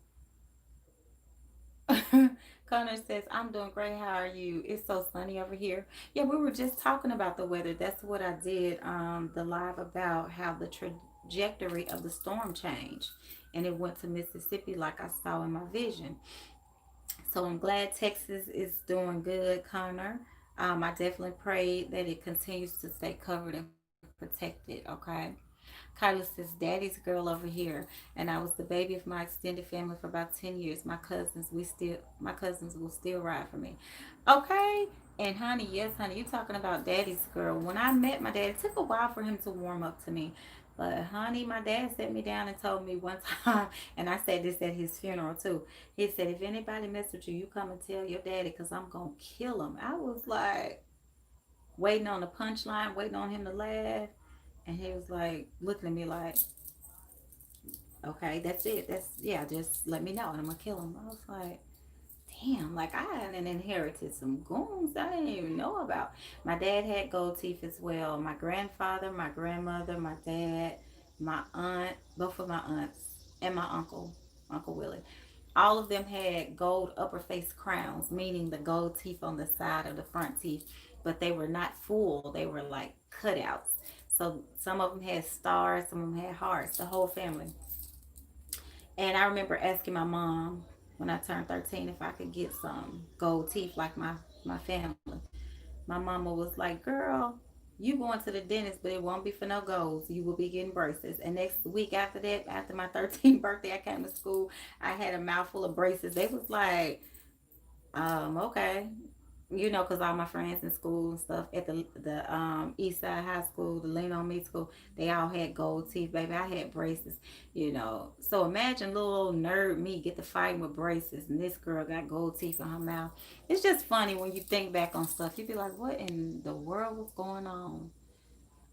Connor says, I'm doing great. How are you? It's so sunny over here. Yeah, we were just talking about the weather. That's what I did. The live about how the trajectory of the storm changed. And it went to Mississippi like I saw in my vision. So I'm glad Texas is doing good, Connor. I definitely pray that it continues to stay covered and protected, okay? Kyla says, Daddy's girl over here, and I was the baby of my extended family for about 10 years. My cousins will still ride for me. Okay? And honey, yes, honey, you talking about Daddy's girl. When I met my dad, it took a while for him to warm up to me. But honey, my dad sat me down and told me one time, and I said this at his funeral too. He said, if anybody mess with you, you come and tell your daddy because I'm going to kill him. I was like, waiting on the punchline, waiting on him to laugh. And he was like, looking at me like, okay, that's it. Yeah, just let me know and I'm going to kill him. I was like, damn, like I hadn't inherited some goons I didn't even know about. My dad had gold teeth as well. My grandfather, my grandmother, my dad, my aunt, both of my aunts, and my Uncle Willie. All of them had gold upper face crowns, meaning the gold teeth on the side of the front teeth, but they were not full. They were like cutouts. So some of them had stars, some of them had hearts, the whole family. And I remember asking my mom when I turned 13 if I could get some gold teeth like my family. My mama was like, girl, you going to the dentist, but it won't be for no golds. You will be getting braces. And next week after that, after my 13th birthday, I came to school. I had a mouthful of braces. They was like, okay. Because all my friends in school and stuff at the East Side High School, the Lean on Me school, they all had gold teeth, baby. I had braces. So imagine little old nerd me get to fighting with braces, and this girl got gold teeth in her mouth. It's just funny when you think back on stuff. You be like, what in the world was going on?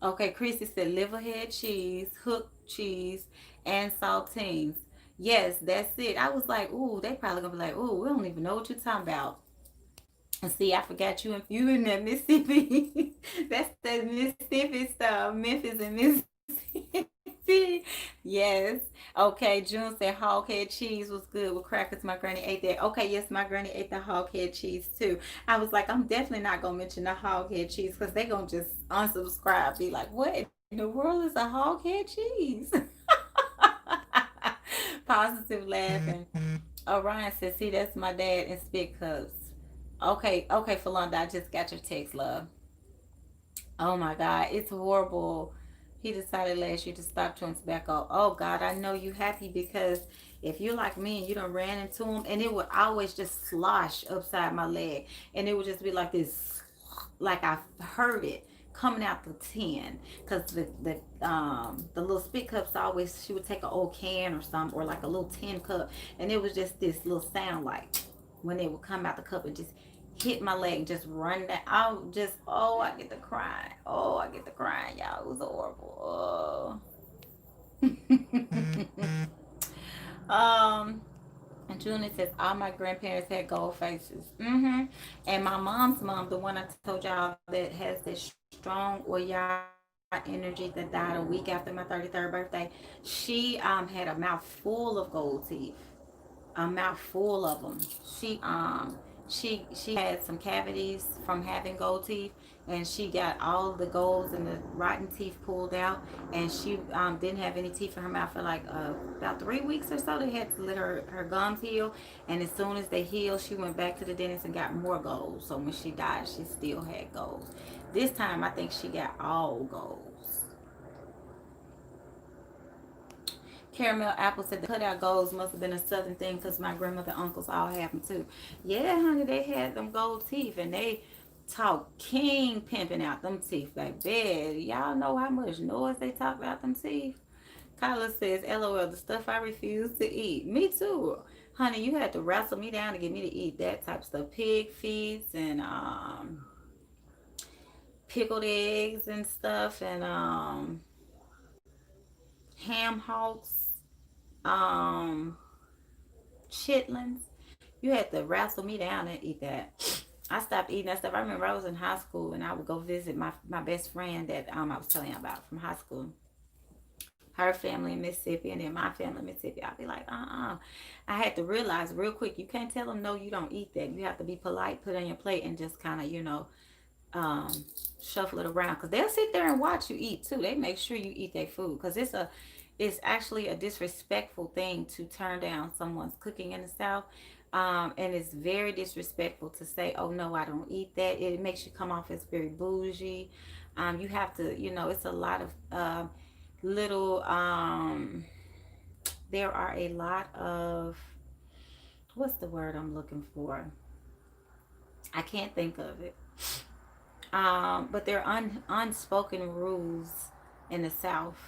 Okay, Chrissy said liverhead cheese, hook cheese, and saltines. Yes, that's it. I was like, ooh, they probably gonna be like, ooh, we don't even know what you're talking about. And see, I forgot you. If you in that Mississippi, that's that Mississippi stuff. Memphis and Mississippi. Yes. Okay. June said hog head cheese was good with crackers. My granny ate that. Okay. Yes, my granny ate the hog head cheese too. I was like, I'm definitely not gonna mention the hog head cheese because they gonna just unsubscribe. Be like, what in the world is a hog head cheese? Positive laughing. Orion says, see, that's my dad in spit cups. Okay, okay, Falonda, I just got your text, love. Oh my God, it's horrible. He decided last year to stop chewing tobacco. Oh God, I know you happy because if you're like me and you done ran into him, and it would always just slosh upside my leg, and it would just be like this, like I heard it coming out the tin, because the little spit cups always, she would take an old can or something, or like a little tin cup, and it was just this little sound like when it would come out the cup and just hit my leg and just run down. I just, oh, I get the crying. Oh, I get the crying, y'all. It was horrible. Oh. And Julie says all my grandparents had gold faces. And my mom's mom, the one I told y'all that has this strong Oya energy that died a week after my 33rd birthday, she had a mouth full of gold teeth, a mouth full of them. She had some cavities from having gold teeth, and she got all the golds and the rotten teeth pulled out, and she didn't have any teeth in her mouth for like about 3 weeks or so. They had to let her gums heal, and as soon as they healed, she went back to the dentist and got more gold. So when she died, she still had gold. This time, I think she got all golds. Caramel Apple said the cutout golds must have been a southern thing because my grandmother and uncles all have them too. Yeah, honey, they had them gold teeth and they talk king pimping out them teeth like bad. Y'all know how much noise they talk about them teeth? Kyla says, LOL, the stuff I refuse to eat. Me too. Honey, you had to wrestle me down to get me to eat that type of stuff. Pig feet and pickled eggs and stuff and ham hocks. Um chitlins. You had to wrestle me down and eat that. I stopped eating that stuff. I remember I was in high school and I would go visit my best friend that I was telling you about from high school. Her family in Mississippi and then my family in Mississippi. I'd be like, I had to realize real quick, you can't tell them no, you don't eat that. You have to be polite, put it on your plate, and just kind of, um, shuffle it around because they'll sit there and watch you eat too. They make sure you eat their food because it's actually a disrespectful thing to turn down someone's cooking in the South. And it's very disrespectful to say, "Oh no, I don't eat that." It makes you come off as very bougie. You have to, it's a lot of little. There are a lot of, what's the word I'm looking for? I can't think of it. But there are unspoken rules in the South.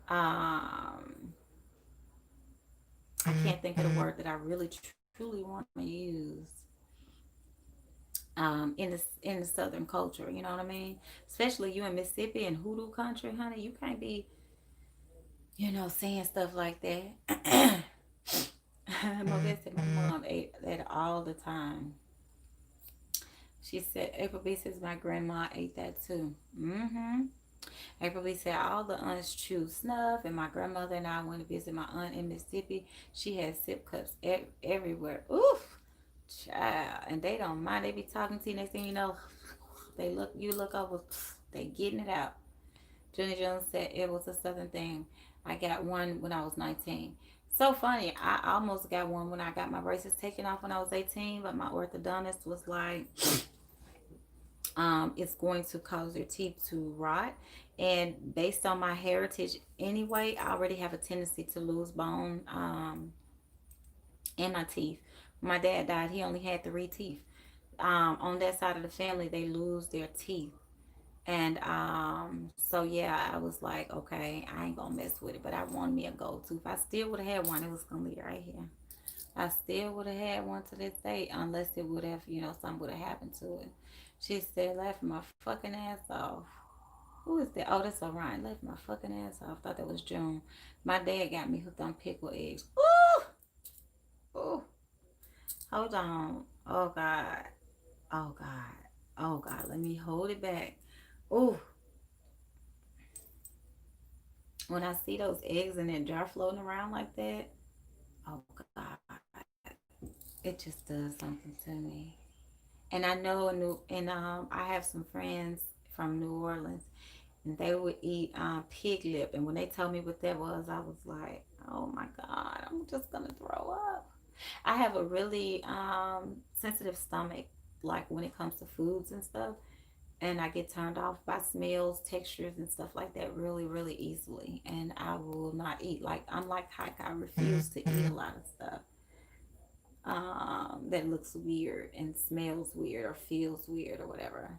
Um, I can't think of the word that I really truly want to use. In the Southern culture, you know what I mean? Especially you in Mississippi and hoodoo country, honey, you can't be, saying stuff like that. My mom ate that all the time. She said, April B says my grandma ate that too. April B said all the aunts chew snuff, and my grandmother and I went to visit my aunt in Mississippi. She had sip cups everywhere. Oof, child, and they don't mind. They be talking to you. Next thing you know, you look over, they getting it out. Jenny Jones said it was a southern thing. I got one when I was 19. So funny. I almost got one when I got my braces taken off when I was 18, but my orthodontist was like, it's going to cause your teeth to rot. And based on my heritage anyway, I already have a tendency to lose bone in my teeth. When my dad died, he only had 3 teeth. On that side of the family, they lose their teeth. And so yeah, I was like, okay, I ain't gonna mess with it. But I wanted me a gold tooth. I still would have had one. It was gonna be right here. I still would have had one to this day, unless it would have, something would have happened to it. She said, laughing my fucking ass off. Who is that? Oh, that's Orion. Laughing my fucking ass off. Thought that was June. My dad got me hooked on pickle eggs. Ooh, ooh. Hold on. Oh God. Oh God. Oh God. Let me hold it back. Oh, when I see those eggs in that jar floating around like that, oh God, it just does something to me. And I know in New, and I have some friends from New Orleans, and they would eat pig lip. And when they told me what that was, I was like, oh my God, I'm just gonna throw up. I have a really sensitive stomach, like when it comes to foods and stuff, and I get turned off by smells, textures, and stuff like that really, really easily. And I will not eat. Like I'm like Hike, I refuse to eat a lot of stuff that looks weird and smells weird or feels weird or whatever.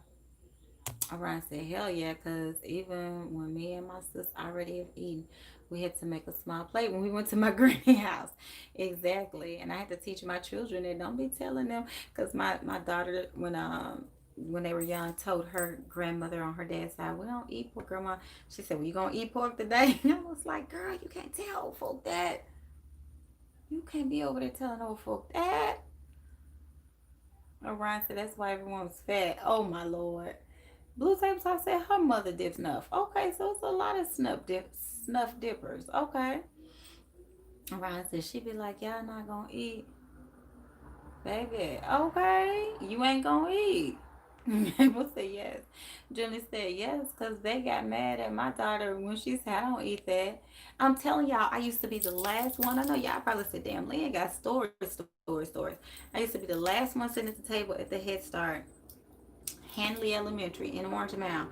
Orion said, hell yeah, because even when me and my sis already have eaten, we had to make a small plate when we went to my granny house. Exactly. And I had to teach my children that don't be telling them, because my daughter, when they were young, told her grandmother on her dad's side, we don't eat pork, grandma. She said, well, you gonna eat pork today? And I was like, girl, you can't tell old folk that. You can't be over there telling old folk that. Orion said, that's why everyone's fat. Oh my Lord. Blue Tabletop said her mother did snuff. Okay, so it's a lot of snuff dippers. Okay. Ryan said she be like, y'all not gonna eat, baby. Okay, you ain't gonna eat. People say yes. Julie said yes, because they got mad at my daughter when she said I don't eat that. I'm telling y'all, I used to be the last one. I know y'all probably said, damn, Lynn got stories. I used to be the last one sitting at the table at the Head Start Hanley Elementary in Orange Mound.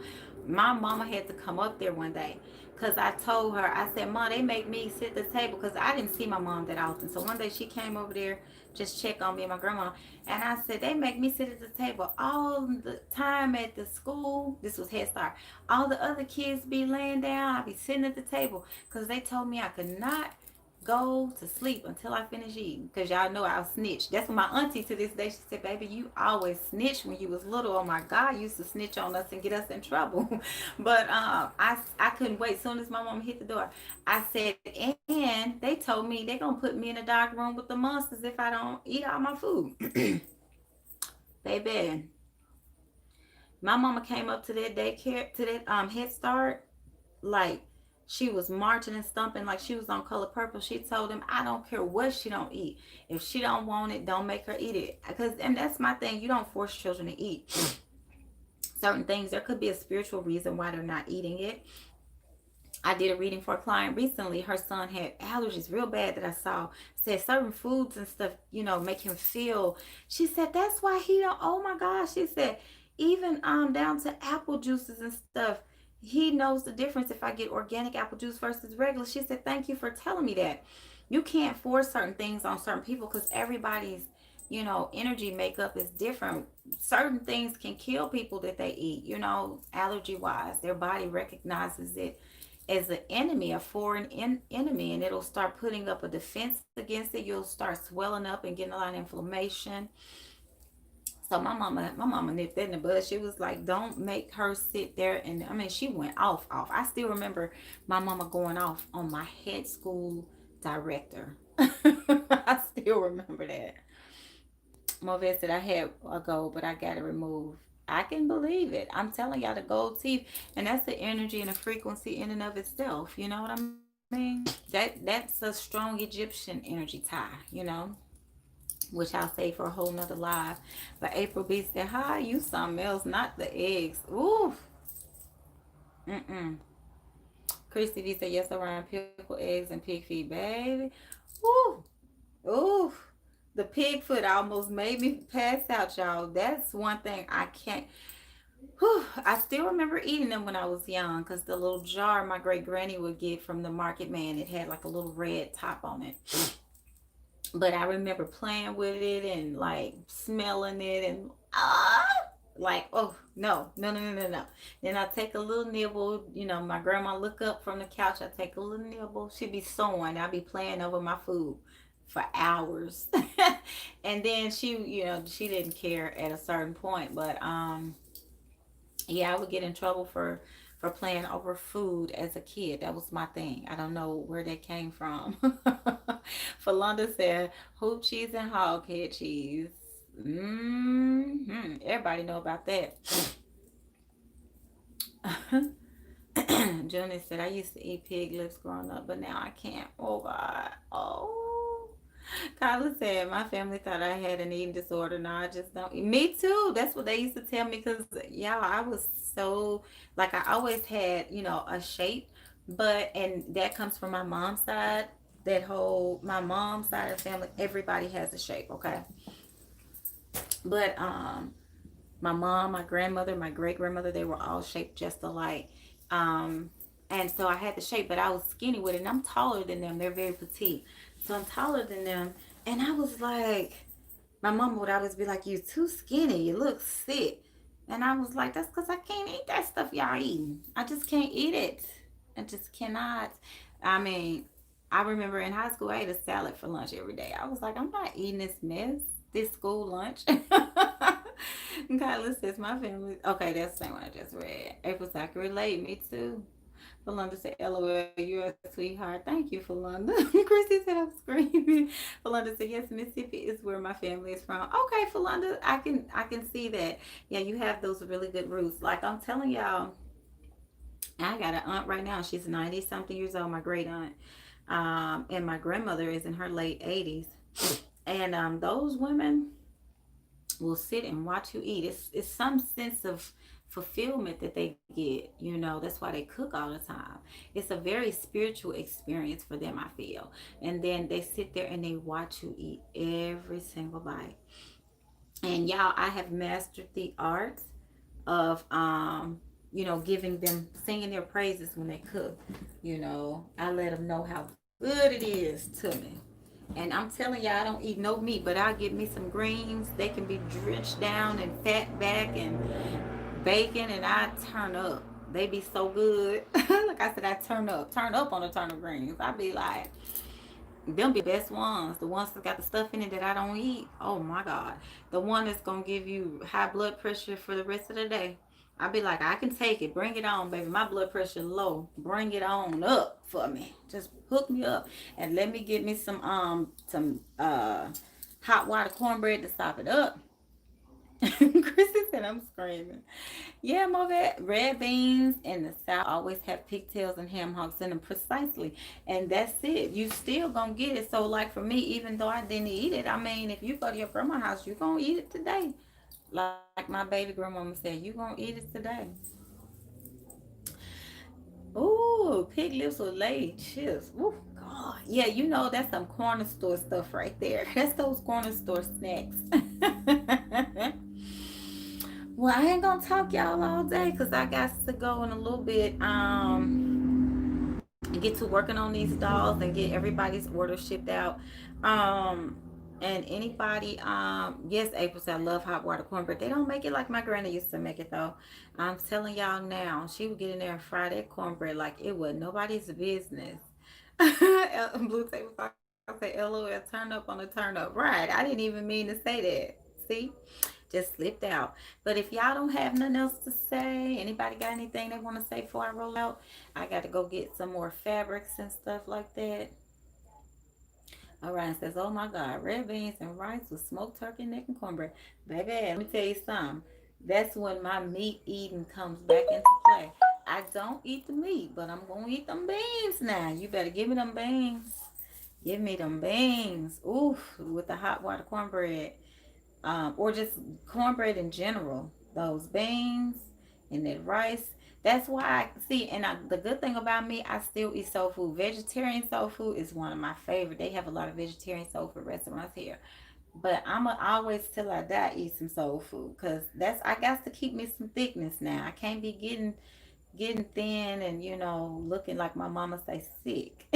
My mama had to come up there one day because I told her, I said, Mom, they make me sit at the table because I didn't see my mom that often. So one day she came over there just check on me and my grandma. And I said, they make me sit at the table all the time at the school. This was Head Start. All the other kids be laying down. I be sitting at the table because they told me I could not go to sleep until I finish eating. Cause y'all know I'll snitch. That's what my auntie to this day, she said, baby, you always snitch when you was little. Oh my God, you used to snitch on us and get us in trouble. But I couldn't wait. As soon as my mom hit the door, I said, and they told me they're gonna put me in a dark room with the monsters if I don't eat all my food. Baby, my mama came up to that daycare, to that Head Start, like she was marching and stumping like she was on Color Purple. She told him, I don't care what she don't eat. If she don't want it, don't make her eat it. Because, and that's my thing, you don't force children to eat certain things. There could be a spiritual reason why they're not eating it. I did a reading for a client recently. Her son had allergies real bad that I saw. Said certain foods and stuff, make him feel. She said that's why he don't. Oh my gosh. She said even down to apple juices and stuff. He knows the difference if I get organic apple juice versus regular. She said thank you for telling me that. You can't force certain things on certain people because everybody's energy makeup is different. Certain things can kill people that they eat. Allergy wise, their body recognizes it as an enemy, a foreign enemy, and it'll start putting up a defense against it. You'll start swelling up and getting a lot of inflammation. So my mama nipped that in the bud. She was like, "Don't make her sit there." And I mean, she went off. I still remember my mama going off on my head school director. I still remember that. Movet said I had a gold, but I got it removed. I can believe it. I'm telling y'all, the gold teeth, and that's the energy and the frequency in and of itself. You know what I mean? That's a strong Egyptian energy tie, which I'll say for a whole nother live. But April B said, "Hi, you something else, not the eggs." Ooh, mm-mm. Christy V said, "Yes, around pickle eggs and pig feet, baby." Ooh, ooh. The pig foot almost made me pass out, y'all. That's one thing I can't. Whew, I still remember eating them when I was young because the little jar my great granny would get from the market man, it had like a little red top on it. But I remember playing with it and like smelling it and like, oh no. Then I take a little nibble. My grandma look up from the couch. I take a little nibble. She'd be sewing. I'd be playing over my food for hours. And then she didn't care at a certain point. But yeah, I would get in trouble for playing over food as a kid. That was my thing. I don't know where that came from. Philunda said hoop cheese and hog head cheese. Everybody know about that. Jonas said, I used to eat pig lips growing up, but now I can't. Oh, God. Oh. Kyla said, my family thought I had an eating disorder. No, I just don't. Me too. That's what they used to tell me because, y'all, I was so, like, I always had, a shape, and that comes from my mom's side. My mom's side of the family, everybody has a shape, okay? But, my mom, my grandmother, my great grandmother, they were all shaped just alike. Um, and so I had the shape, but I was skinny with it. And I'm taller than them. They're very petite. So I'm taller than them. And I was like, my mom would always be like, "You too skinny. You look sick." And I was like, "That's because I can't eat that stuff y'all eating. I just can't eat it. I just cannot." I mean, I remember in high school, I ate a salad for lunch every day. I was like, I'm not eating this mess, this school lunch. Kyla says, my family. Okay, that's the same one I just read. April said, I can relate. Me too. Philanda said, LOL, you're a sweetheart. Thank you, Philanda. Christy said, I'm screaming. Philanda said, yes, Mississippi is where my family is from. Okay, Philanda, I can see that. Yeah, you have those really good roots. Like I'm telling y'all, I got an aunt right now. She's 90 something years old, my great aunt. And my grandmother is in her late 80s. And those women will sit and watch you eat. It's some sense of fulfillment that they get. That's why they cook all the time. It's a very spiritual experience for them, I feel. And then they sit there and they watch you eat every single bite. And y'all, I have mastered the art of giving them, singing their praises when they cook. I let them know how good it is to me. And I'm telling y'all, I don't eat no meat, but I'll get me some greens. They can be drenched down in fat back and bacon, and I turn up. They be so good. Like I said, I turn up on the turnip greens. I be like, them be the best ones. The ones that got the stuff in it that I don't eat. Oh my God. The one that's gonna give you high blood pressure for the rest of the day. I be like, I can take it. Bring it on, baby. My blood pressure low. Bring it on up for me. Just hook me up and let me get me some hot water cornbread to stop it up. Chrissy said I'm screaming. Yeah, my red beans in the South always have pigtails and ham hocks in them precisely. And that's it. You still gonna get it. So like for me, even though I didn't eat it, I mean if you go to your grandma's house, you gonna eat it today. Like my baby grandmama said, you gonna eat it today. Ooh, pig lips with laid chips. Ooh, God. Yeah, that's some corner store stuff right there. That's those corner store snacks. Well, I ain't gonna talk y'all all day because I got to go in a little bit. And get to working on these dolls and get everybody's order shipped out. Um, and anybody, yes, April said I love hot water cornbread. They don't make it like my granny used to make it though. I'm telling y'all now, she would get in there and fry that cornbread like it was nobody's business. Blue table talk. I say LOL, turn up on the turn up. Right. I didn't even mean to say that. See? Just slipped out. But if y'all don't have nothing else to say, anybody got anything they want to say before I roll out? I got to go get some more fabrics and stuff like that. All right, it says, oh my God, red beans and rice with smoked turkey, neck, and cornbread. Baby, let me tell you something. That's when my meat eating comes back into play. I don't eat the meat, but I'm going to eat them beans now. You better give me them beans. Give me them beans. Oof, with the hot water cornbread. Or just cornbread in general. Those beans and that rice. That's why I see, and the good thing about me, I still eat soul food. Vegetarian soul food is one of my favorite. They have a lot of vegetarian soul food restaurants here, but I'm always till I die eat some soul food because that's I got to keep me some thickness now. I can't be getting thin and looking like my mama say sick.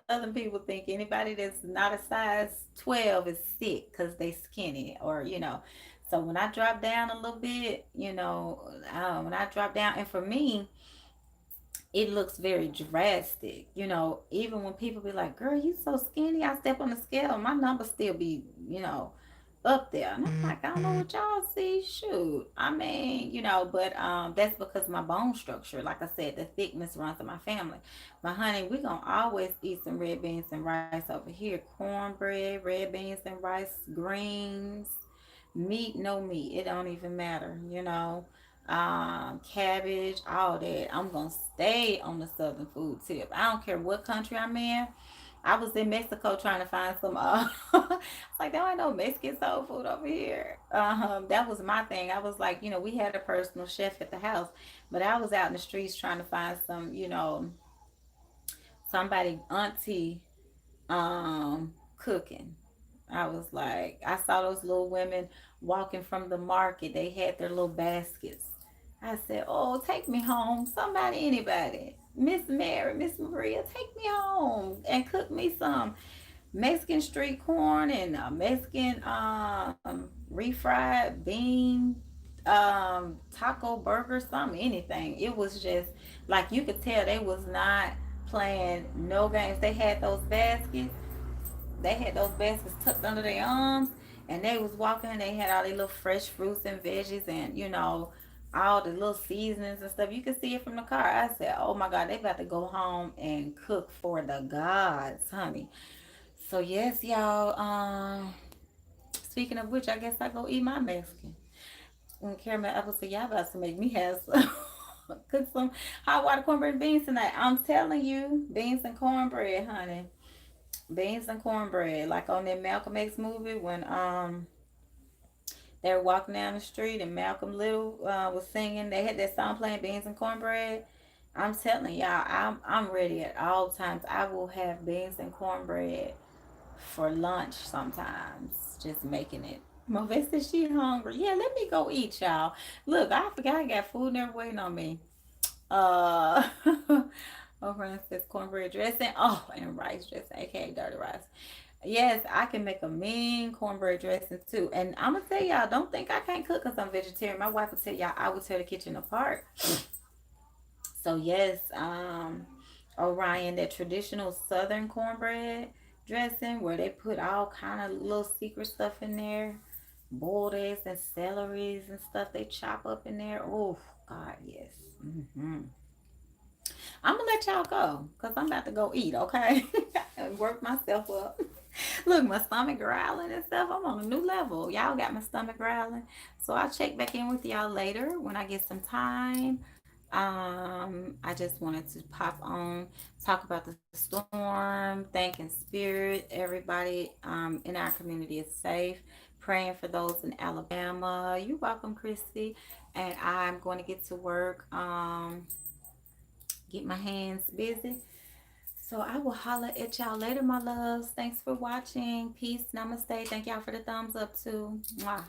Southern people think anybody that's not a size 12 is sick because they skinny or. So when I drop down a little bit, when I drop down, and for me it looks very drastic. Even when people be like, girl, you so skinny, I step on the scale, my numbers still be up there. And I'm like, I don't know what y'all see. Shoot. I mean, but that's because my bone structure, like I said, the thickness runs in my family. But honey, we gonna always eat some red beans and rice over here. Cornbread, red beans and rice, greens, meat, no meat. It don't even matter. Cabbage, all that. I'm gonna stay on the southern food tip. I don't care what country I'm in. I was in Mexico trying to find some. It's like there ain't no Mexican soul food over here. That was my thing. I was like, we had a personal chef at the house, but I was out in the streets trying to find some, somebody auntie cooking. I was like, I saw those little women walking from the market. They had their little baskets. I said, "Oh, take me home, somebody, anybody, Miss Mary, Miss Maria, take me home and cook me some Mexican street corn and Mexican refried bean taco burger, something, anything." It was just like you could tell they was not playing no games. They had those baskets tucked under their arms, and they was walking, and they had all their little fresh fruits and veggies, and all the little seasonings and stuff. You could see it from the car. I said, "Oh my God, they about to go home and cook for the gods, honey." So yes, y'all. Speaking of which, I guess I go eat my Mexican. When caramel apple said, "Y'all about to make me have some." Cook some hot water cornbread and beans tonight. I'm telling you, beans and cornbread, honey. Beans and cornbread, like on that Malcolm X movie when they were walking down the street and Malcolm Little was singing. They had that song playing, beans and cornbread. I'm telling y'all, I'm ready at all times. I will have beans and cornbread for lunch sometimes. Just making it. Memphis said she hungry. Yeah, let me go eat, y'all. Look, I forgot I got food there waiting on me. Uh, over says cornbread dressing. Oh, and rice dressing, aka dirty rice. Yes, I can make a mean cornbread dressing too. And I'm gonna tell y'all, don't think I can't cook because I'm vegetarian. My wife will tell y'all I would tear the kitchen apart. So yes, Orion, that traditional Southern cornbread dressing where they put all kind of little secret stuff in there, boiled eggs and celeries and stuff they chop up in there. Oh God, yes. I'm gonna let y'all go because I'm about to go eat. Okay, and work myself up. Look, my stomach growling and stuff. I'm on a new level. Y'all got my stomach growling. So I'll check back in with y'all later when I get some time. I just wanted to pop on, talk about the storm, thanking spirit. Everybody in our community is safe. Praying for those in Alabama. You're welcome, Christy. And I'm going to get to work. Get my hands busy. So I will holler at y'all later, my loves. Thanks for watching. Peace. Namaste. Thank y'all for the thumbs up too. Mwah.